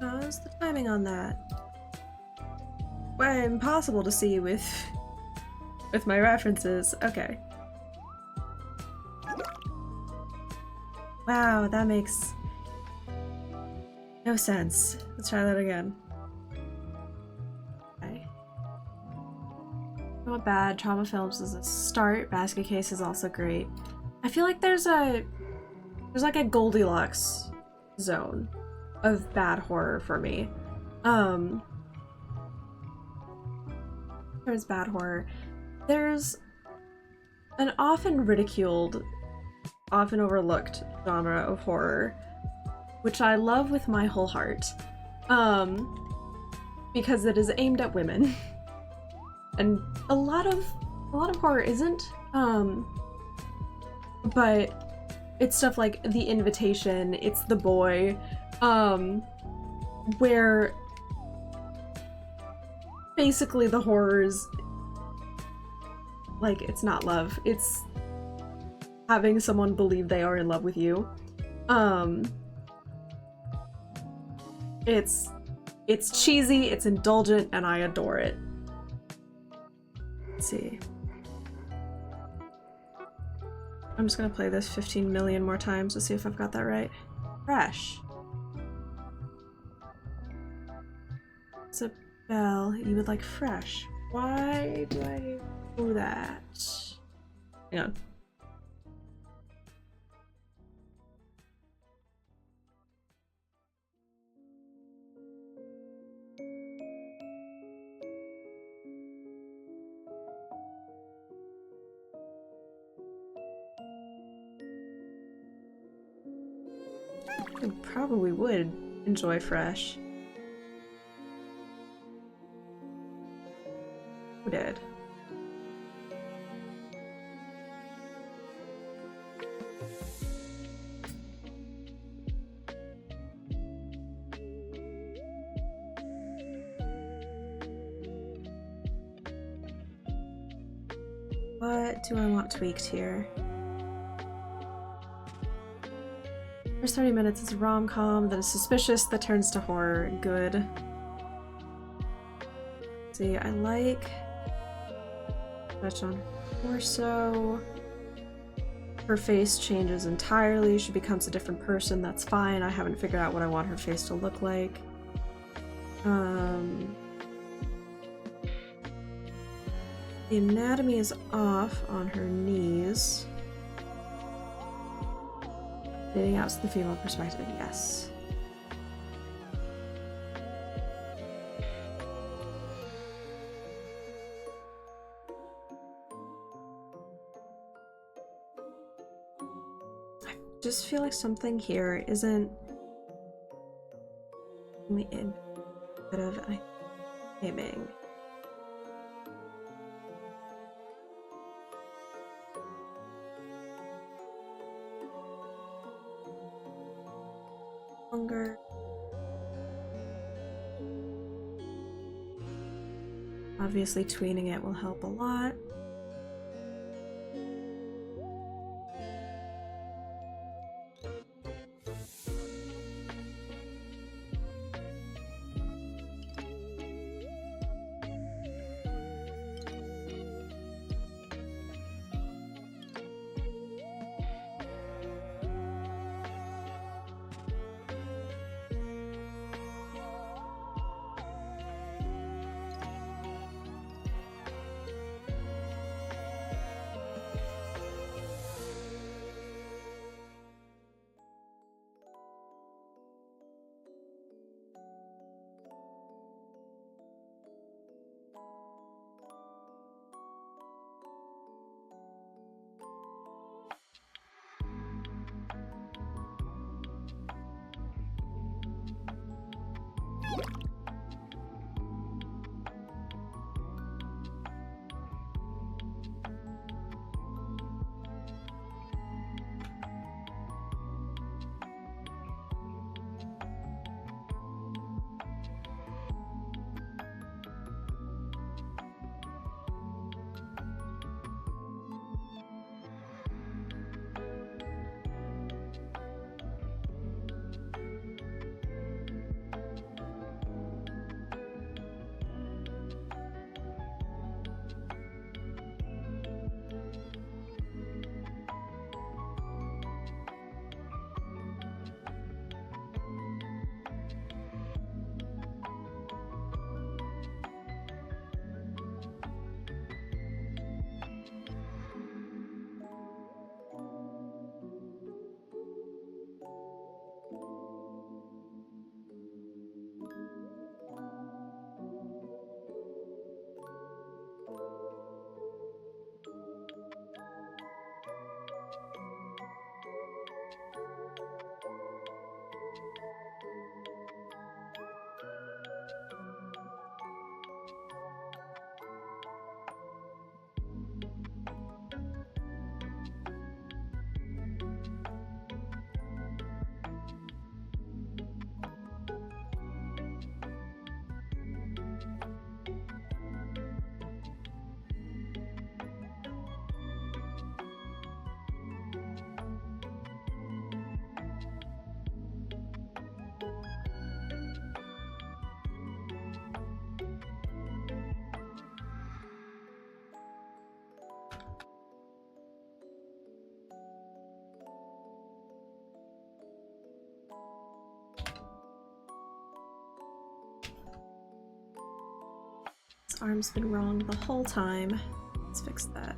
How's the timing on that? Well, impossible to see with my references. Okay. Wow, that makes no sense. Let's try that again. Okay. Not bad. Trauma films is a start. Basket Case is also great. I feel like there's like a Goldilocks zone of bad horror for me. There's bad horror. There's an often ridiculed, often overlooked genre of horror, which I love with my whole heart, because it is aimed at women, and a lot of horror isn't, but it's stuff like The Invitation, It's the Boy, where basically the horrors, like, it's not love, it's having someone believe they are in love with you. It's cheesy, it's indulgent, and I adore it. Let's see. I'm just gonna play this 15 million more times to see if I've got that right. Fresh. Isabel, you would like fresh. Why do I do that? Hang on. I probably would enjoy fresh. Who did? What do I want tweaked here? First 30 minutes is a rom-com that is suspicious that turns to horror. Good. See, I like touch on torso. Her face changes entirely. She becomes a different person. That's fine. I haven't figured out what I want her face to look like. The anatomy is off on her knees. Leading out to the female perspective, yes. I just feel like something here isn't in bit of aiming. Longer. Obviously, tweening it will help a lot. This arm's been wrong the whole time. Let's fix that.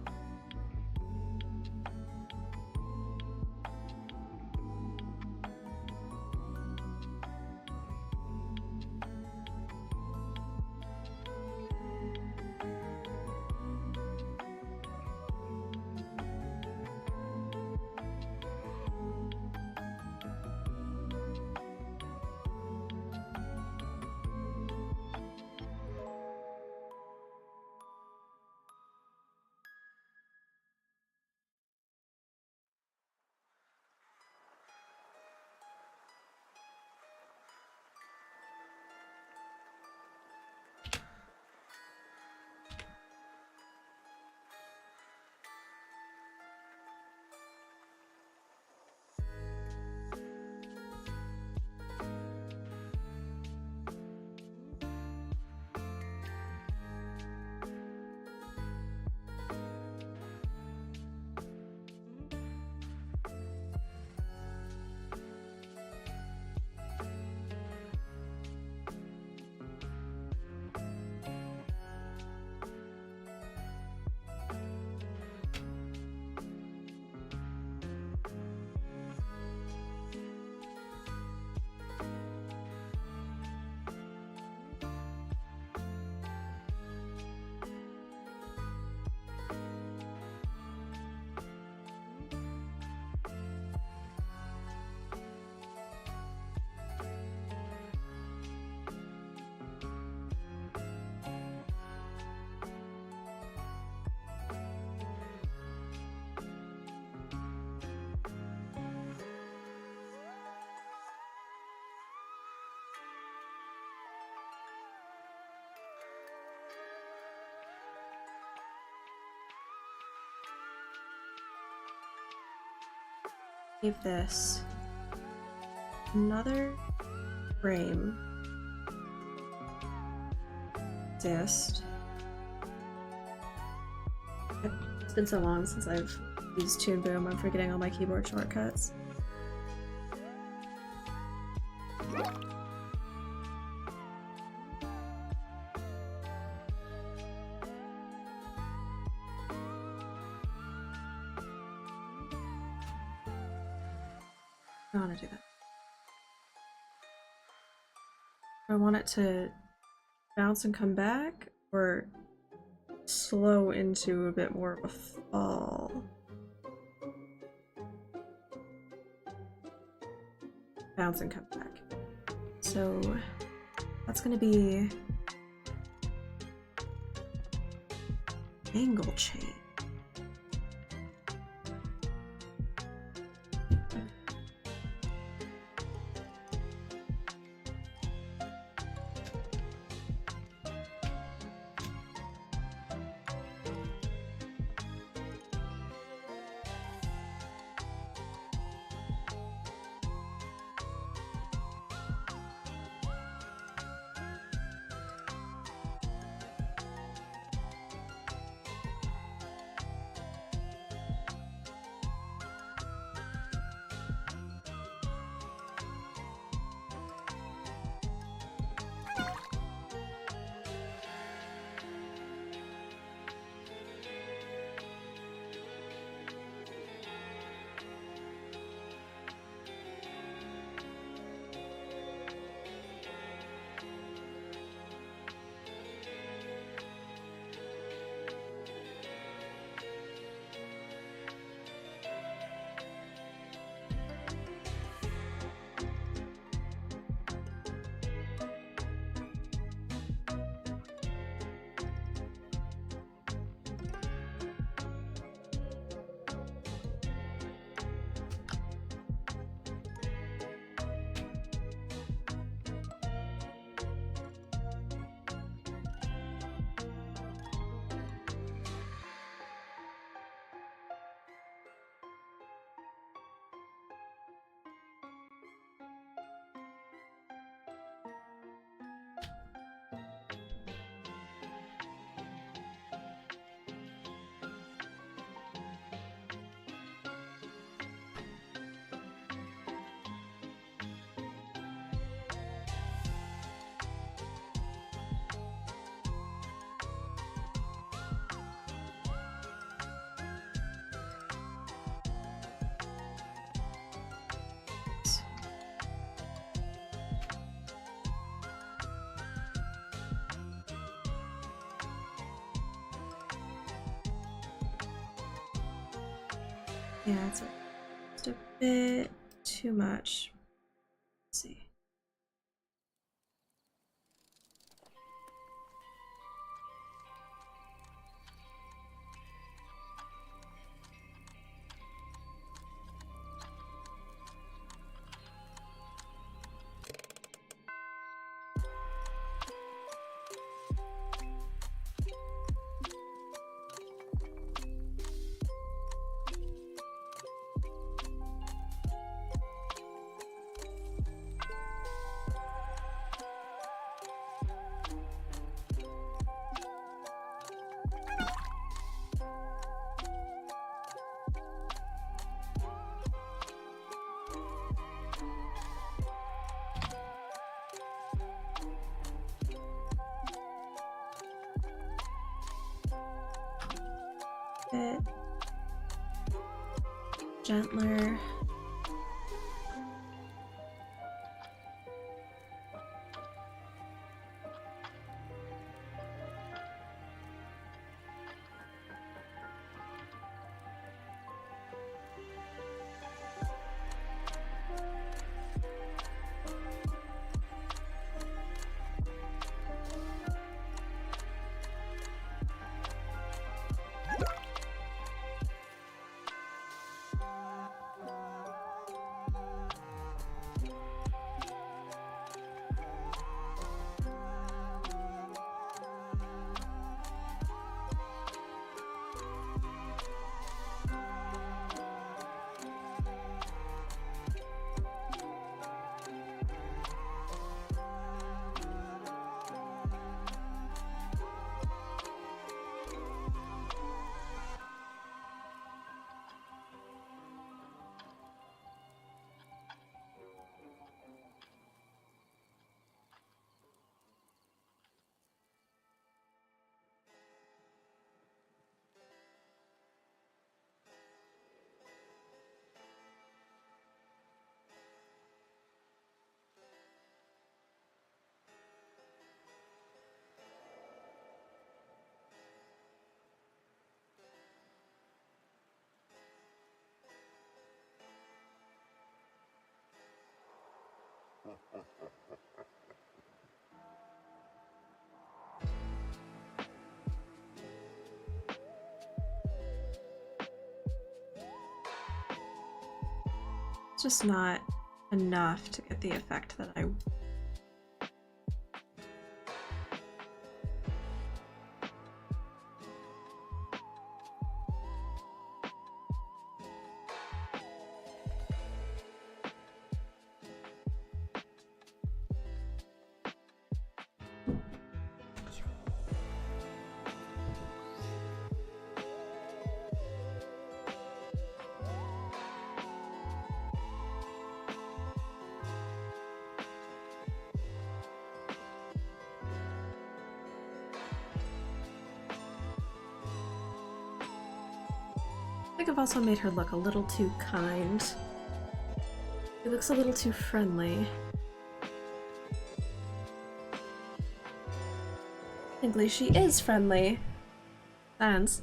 Save this. Another frame. Exist. It's been so long since I've used Toon Boom, I'm forgetting all my keyboard shortcuts. I want to do that. I want it to bounce and come back, or slow into a bit more of a fall. Bounce and come back. So that's gonna be angle chain. Yeah, it's just a bit too much. Let's see. Bit gentler. just not enough to get the effect that I... I think I've also made her look a little too kind. She looks a little too friendly. Technically, she is friendly. Thanks.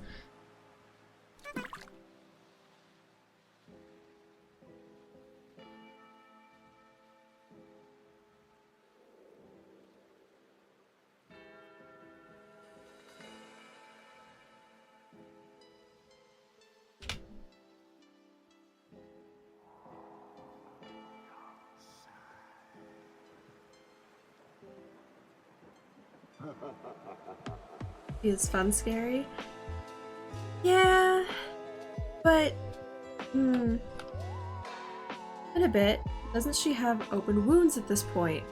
Is fun scary? Yeah, but in a bit. Doesn't she have open wounds at this point?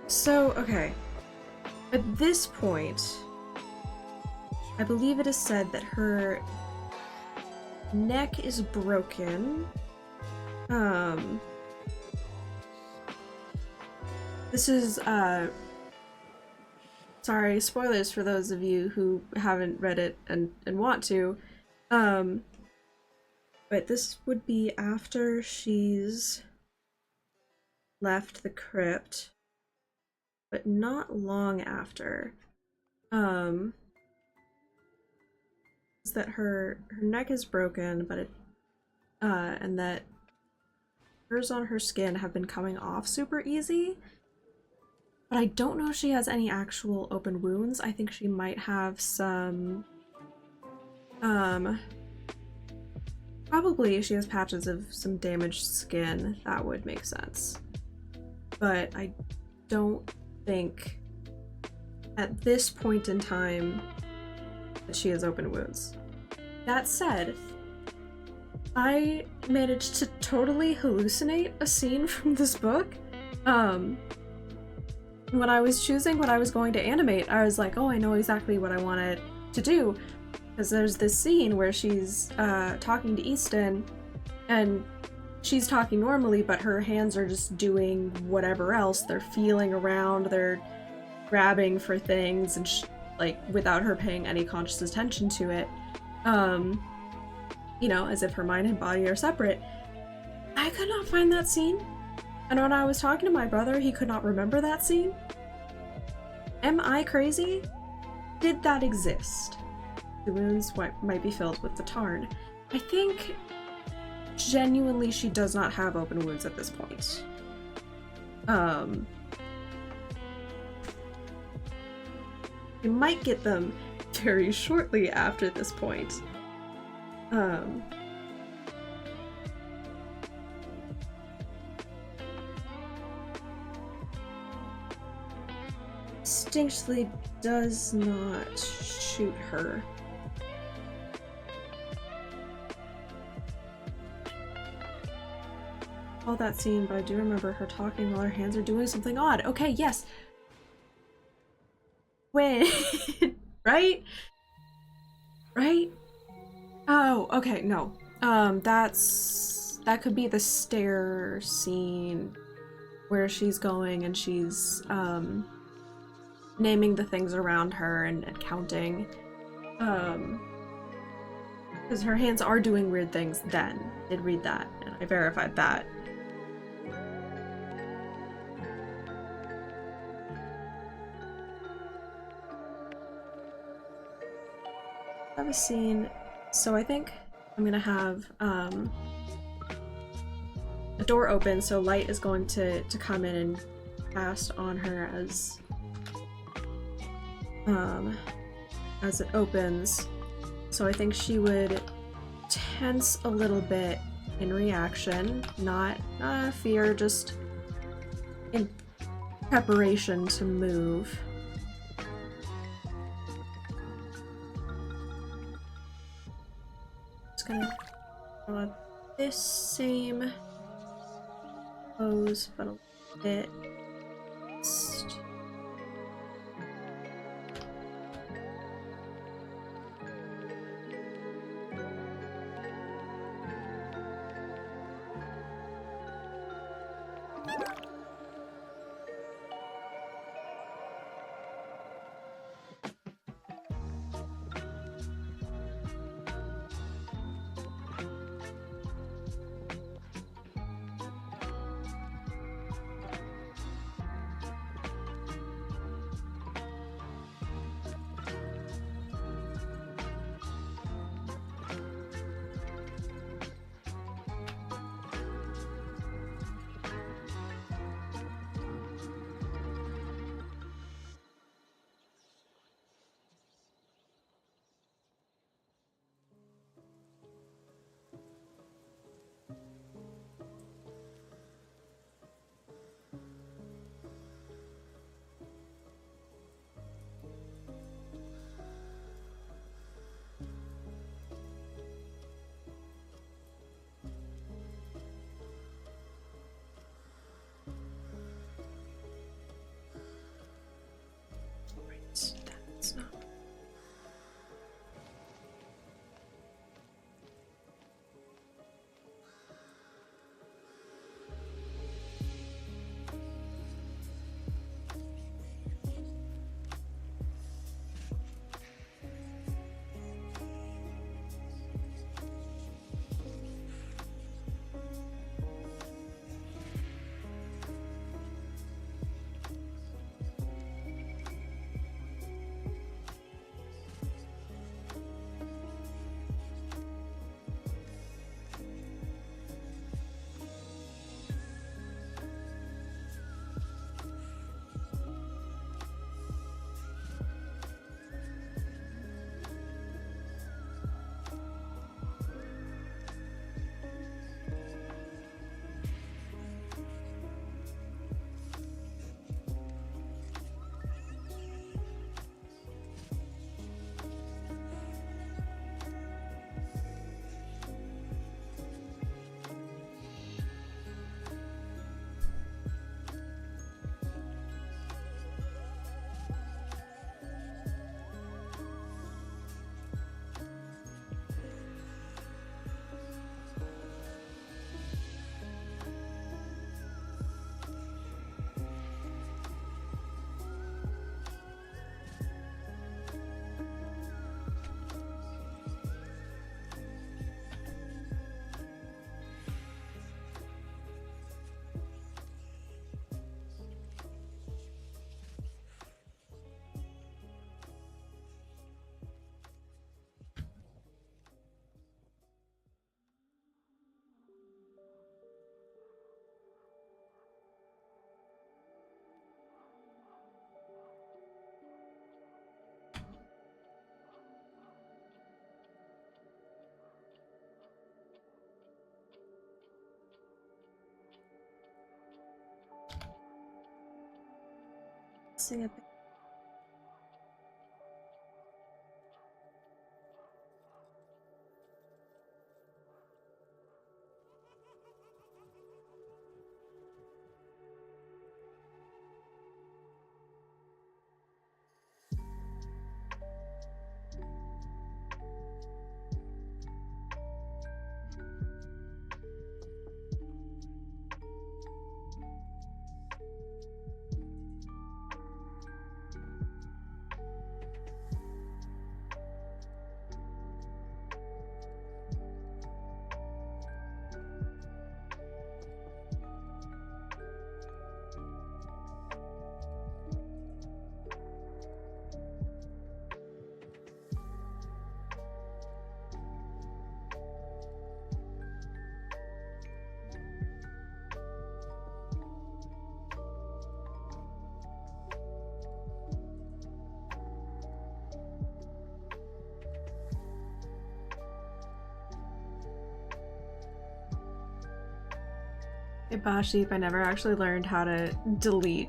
So, okay. At this point, I believe it is said that her neck is broken. This is, sorry, spoilers for those of you who haven't read it and want to. But this would be after she's left the crypt, but not long after. Is that her neck is broken, but it, and that hairs on her skin have been coming off super easy. But I don't know if she has any actual open wounds. I think she might have some, probably she has patches of some damaged skin. That would make sense. But I don't think at this point in time that she has open wounds. That said, I managed to totally hallucinate a scene from this book. When I was choosing what I was going to animate, I was like, oh, I know exactly what I wanted to do. Because there's this scene where she's talking to Easton, and she's talking normally, but her hands are just doing whatever else. They're feeling around, they're grabbing for things, and like, without her paying any conscious attention to it. You know, as if her mind and body are separate. I could not find that scene. And when I was talking to my brother, he could not remember that scene. Am I crazy? Did that exist? The wounds might be filled with the tarn. I think genuinely she does not have open wounds at this point. You might get them very shortly after this point. Distinctly does not shoot her. All that scene, but I do remember her talking while her hands are doing something odd. Okay, yes. When? Right? Right? Oh, okay, no. That could be the stair scene where she's going and she's, naming the things around her and counting. Because her hands are doing weird things then. I did read that, and I verified that. I have a scene, so I think I'm gonna have a door open, so light is going to come in and cast on her as it opens. So I think she would tense a little bit in reaction, not a fear, just in preparation to move. Just gonna go up this same pose, but a little bit. That's not. Sing a bit. Sheep, I never actually learned how to delete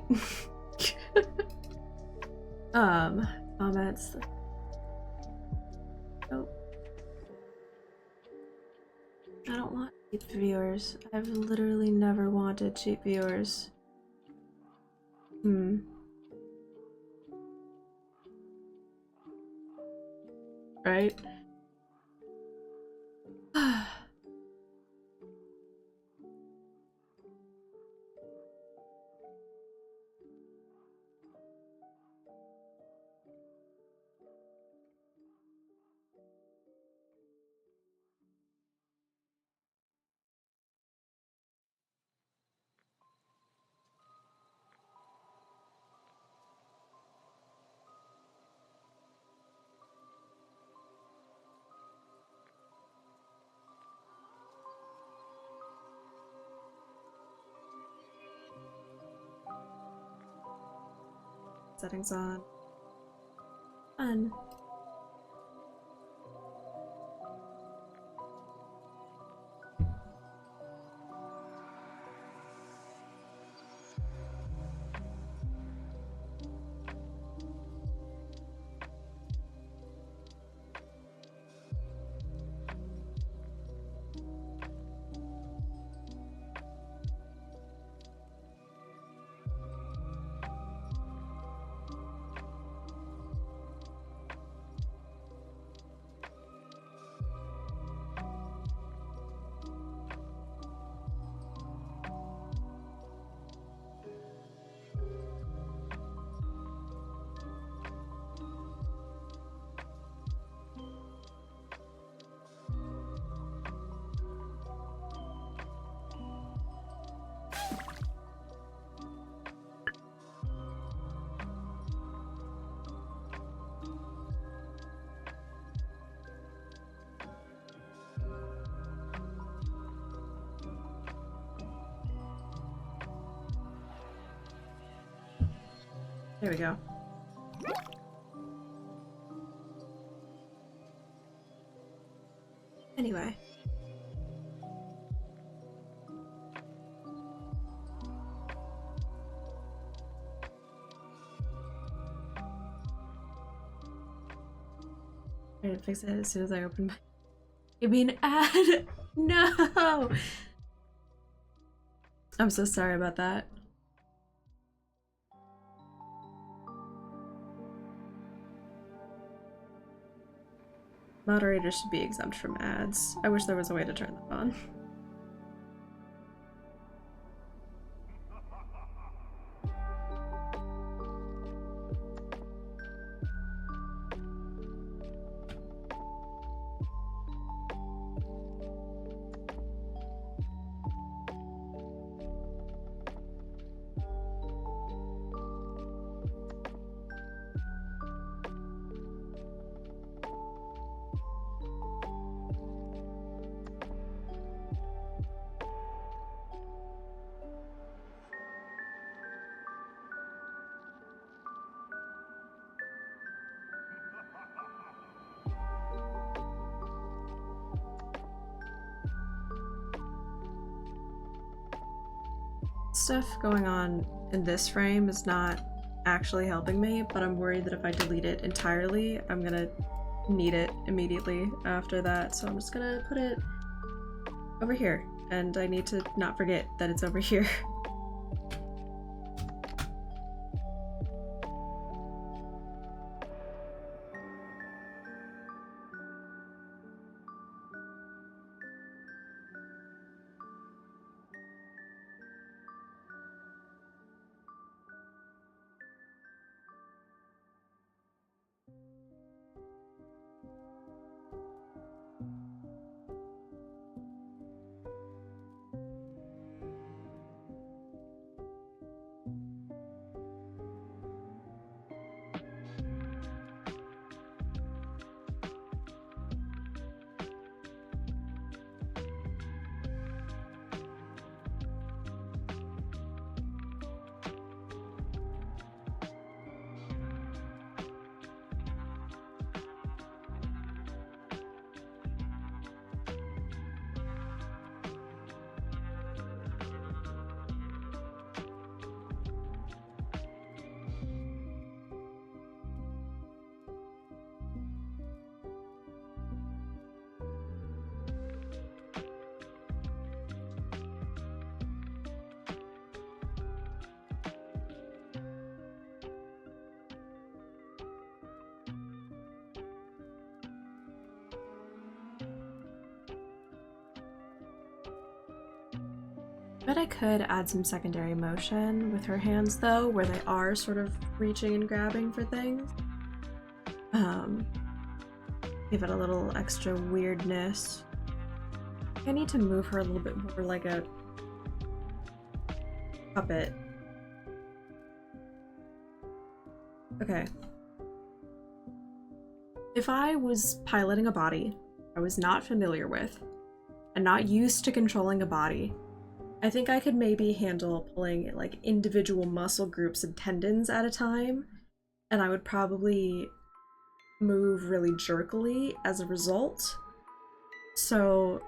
comments. Oh, I don't want cheap viewers. I've literally never wanted cheap viewers. Right? Settings on. Fun. There we go. Anyway. I didn't fix it as soon as I opened my... You mean ad? No! I'm so sorry about that. Moderators should be exempt from ads. I wish there was a way to turn them on. Stuff going on in this frame is not actually helping me, but I'm worried that if I delete it entirely, I'm gonna need it immediately after that, so I'm just gonna put it over here, and I need to not forget that it's over here. Bet I could add some secondary motion with her hands though, where they are sort of reaching and grabbing for things. Give it a little extra weirdness. I need to move her a little bit more like a puppet. Okay. If I was piloting a body I was not familiar with and not used to controlling a body, I think I could maybe handle pulling like individual muscle groups and tendons at a time, and I would probably move really jerkily as a result. So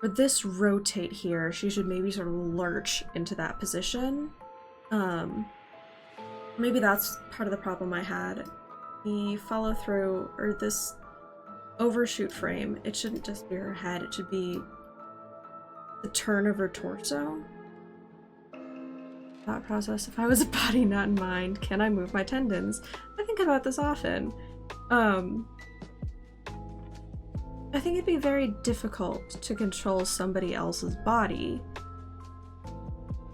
for this rotate here, she should maybe sort of lurch into that position. Maybe that's part of the problem I had. The follow through, or this overshoot frame, it shouldn't just be her head, it should be the turn of her torso. Thought process, if I was a body not in mind, can I move my tendons? I think about this often. I think it'd be very difficult to control somebody else's body.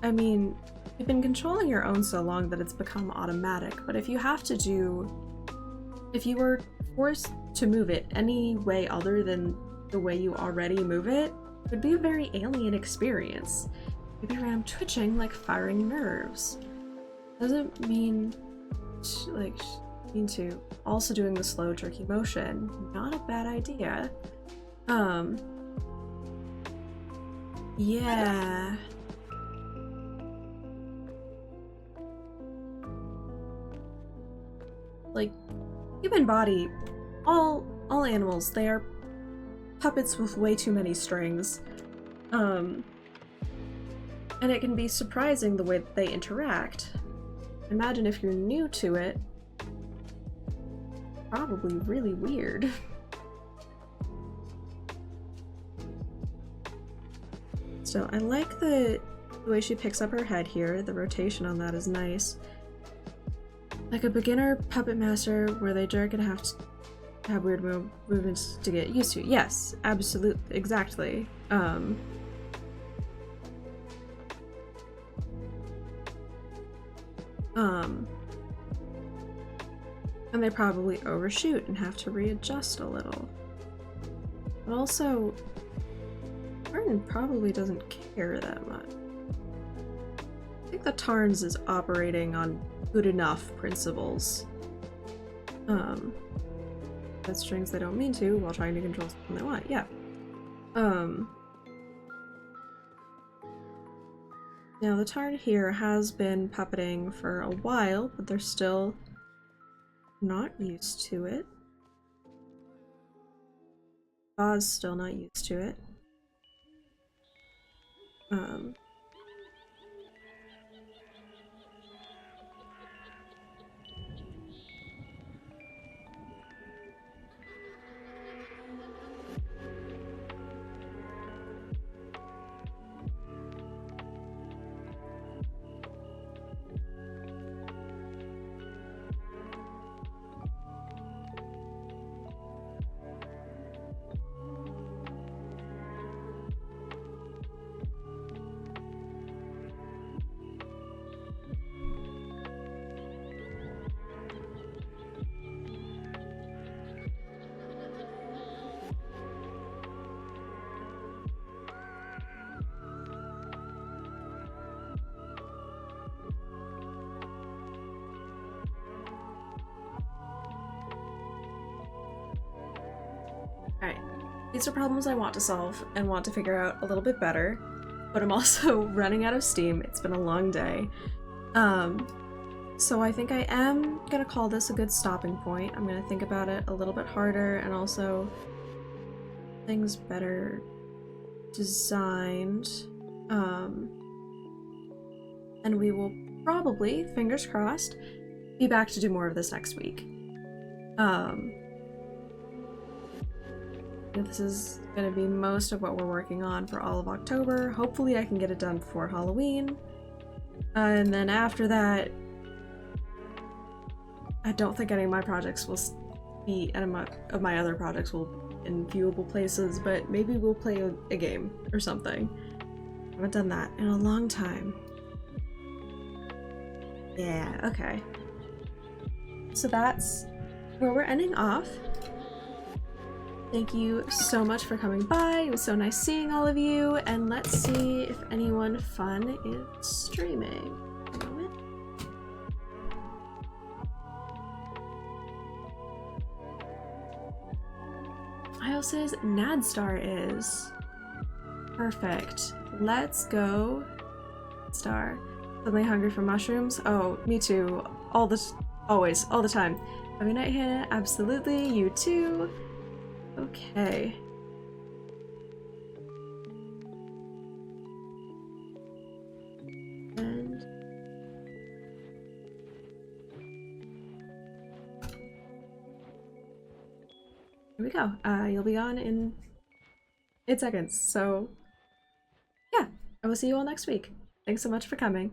I mean, you've been controlling your own so long that it's become automatic, but if you were forced to move it any way other than the way you already move it, it would be a very alien experience. Maybe random twitching, like firing nerves. Doesn't mean to also doing the slow jerky motion. Not a bad idea. Yeah. Like, human body, all animals, they are puppets with way too many strings. And it can be surprising the way that they interact. Imagine if you're new to it. Probably really weird. So I like the way she picks up her head here. The rotation on that is nice. Like a beginner puppet master where they jerk and have to have weird movements to get used to. Yes, absolutely, exactly. And they probably overshoot and have to readjust a little. But also, Tarn probably doesn't care that much. I think the Tarns is operating on good enough principles. That strings they don't mean to while trying to control something they want, yeah. Now the Tarn here has been puppeting for a while, but they're still not used to it. Boz still not used to it. Alright, these are problems I want to solve and want to figure out a little bit better, but I'm also running out of steam. It's been a long day. So I think I am gonna call this a good stopping point. I'm gonna think about it a little bit harder and also things better designed. And we will probably, fingers crossed, be back to do more of this next week. This is going to be most of what we're working on for all of October. Hopefully I can get it done before Halloween. And then after that, I don't think any of my projects will be, any of my other projects will be in viewable places, but maybe we'll play a game or something. Haven't done that in a long time. Yeah, okay. So that's where we're ending off. Thank you so much for coming by. It was so nice seeing all of you. And let's see if anyone fun is streaming. A moment. Io says Nadstar is. Perfect. Let's go. Star. Suddenly hungry for mushrooms? Oh, me too. Always, all the time. Have a good night, Hannah. Absolutely. You too. Okay. And here we go. You'll be on in 8 seconds. So yeah, I will see you all next week. Thanks so much for coming.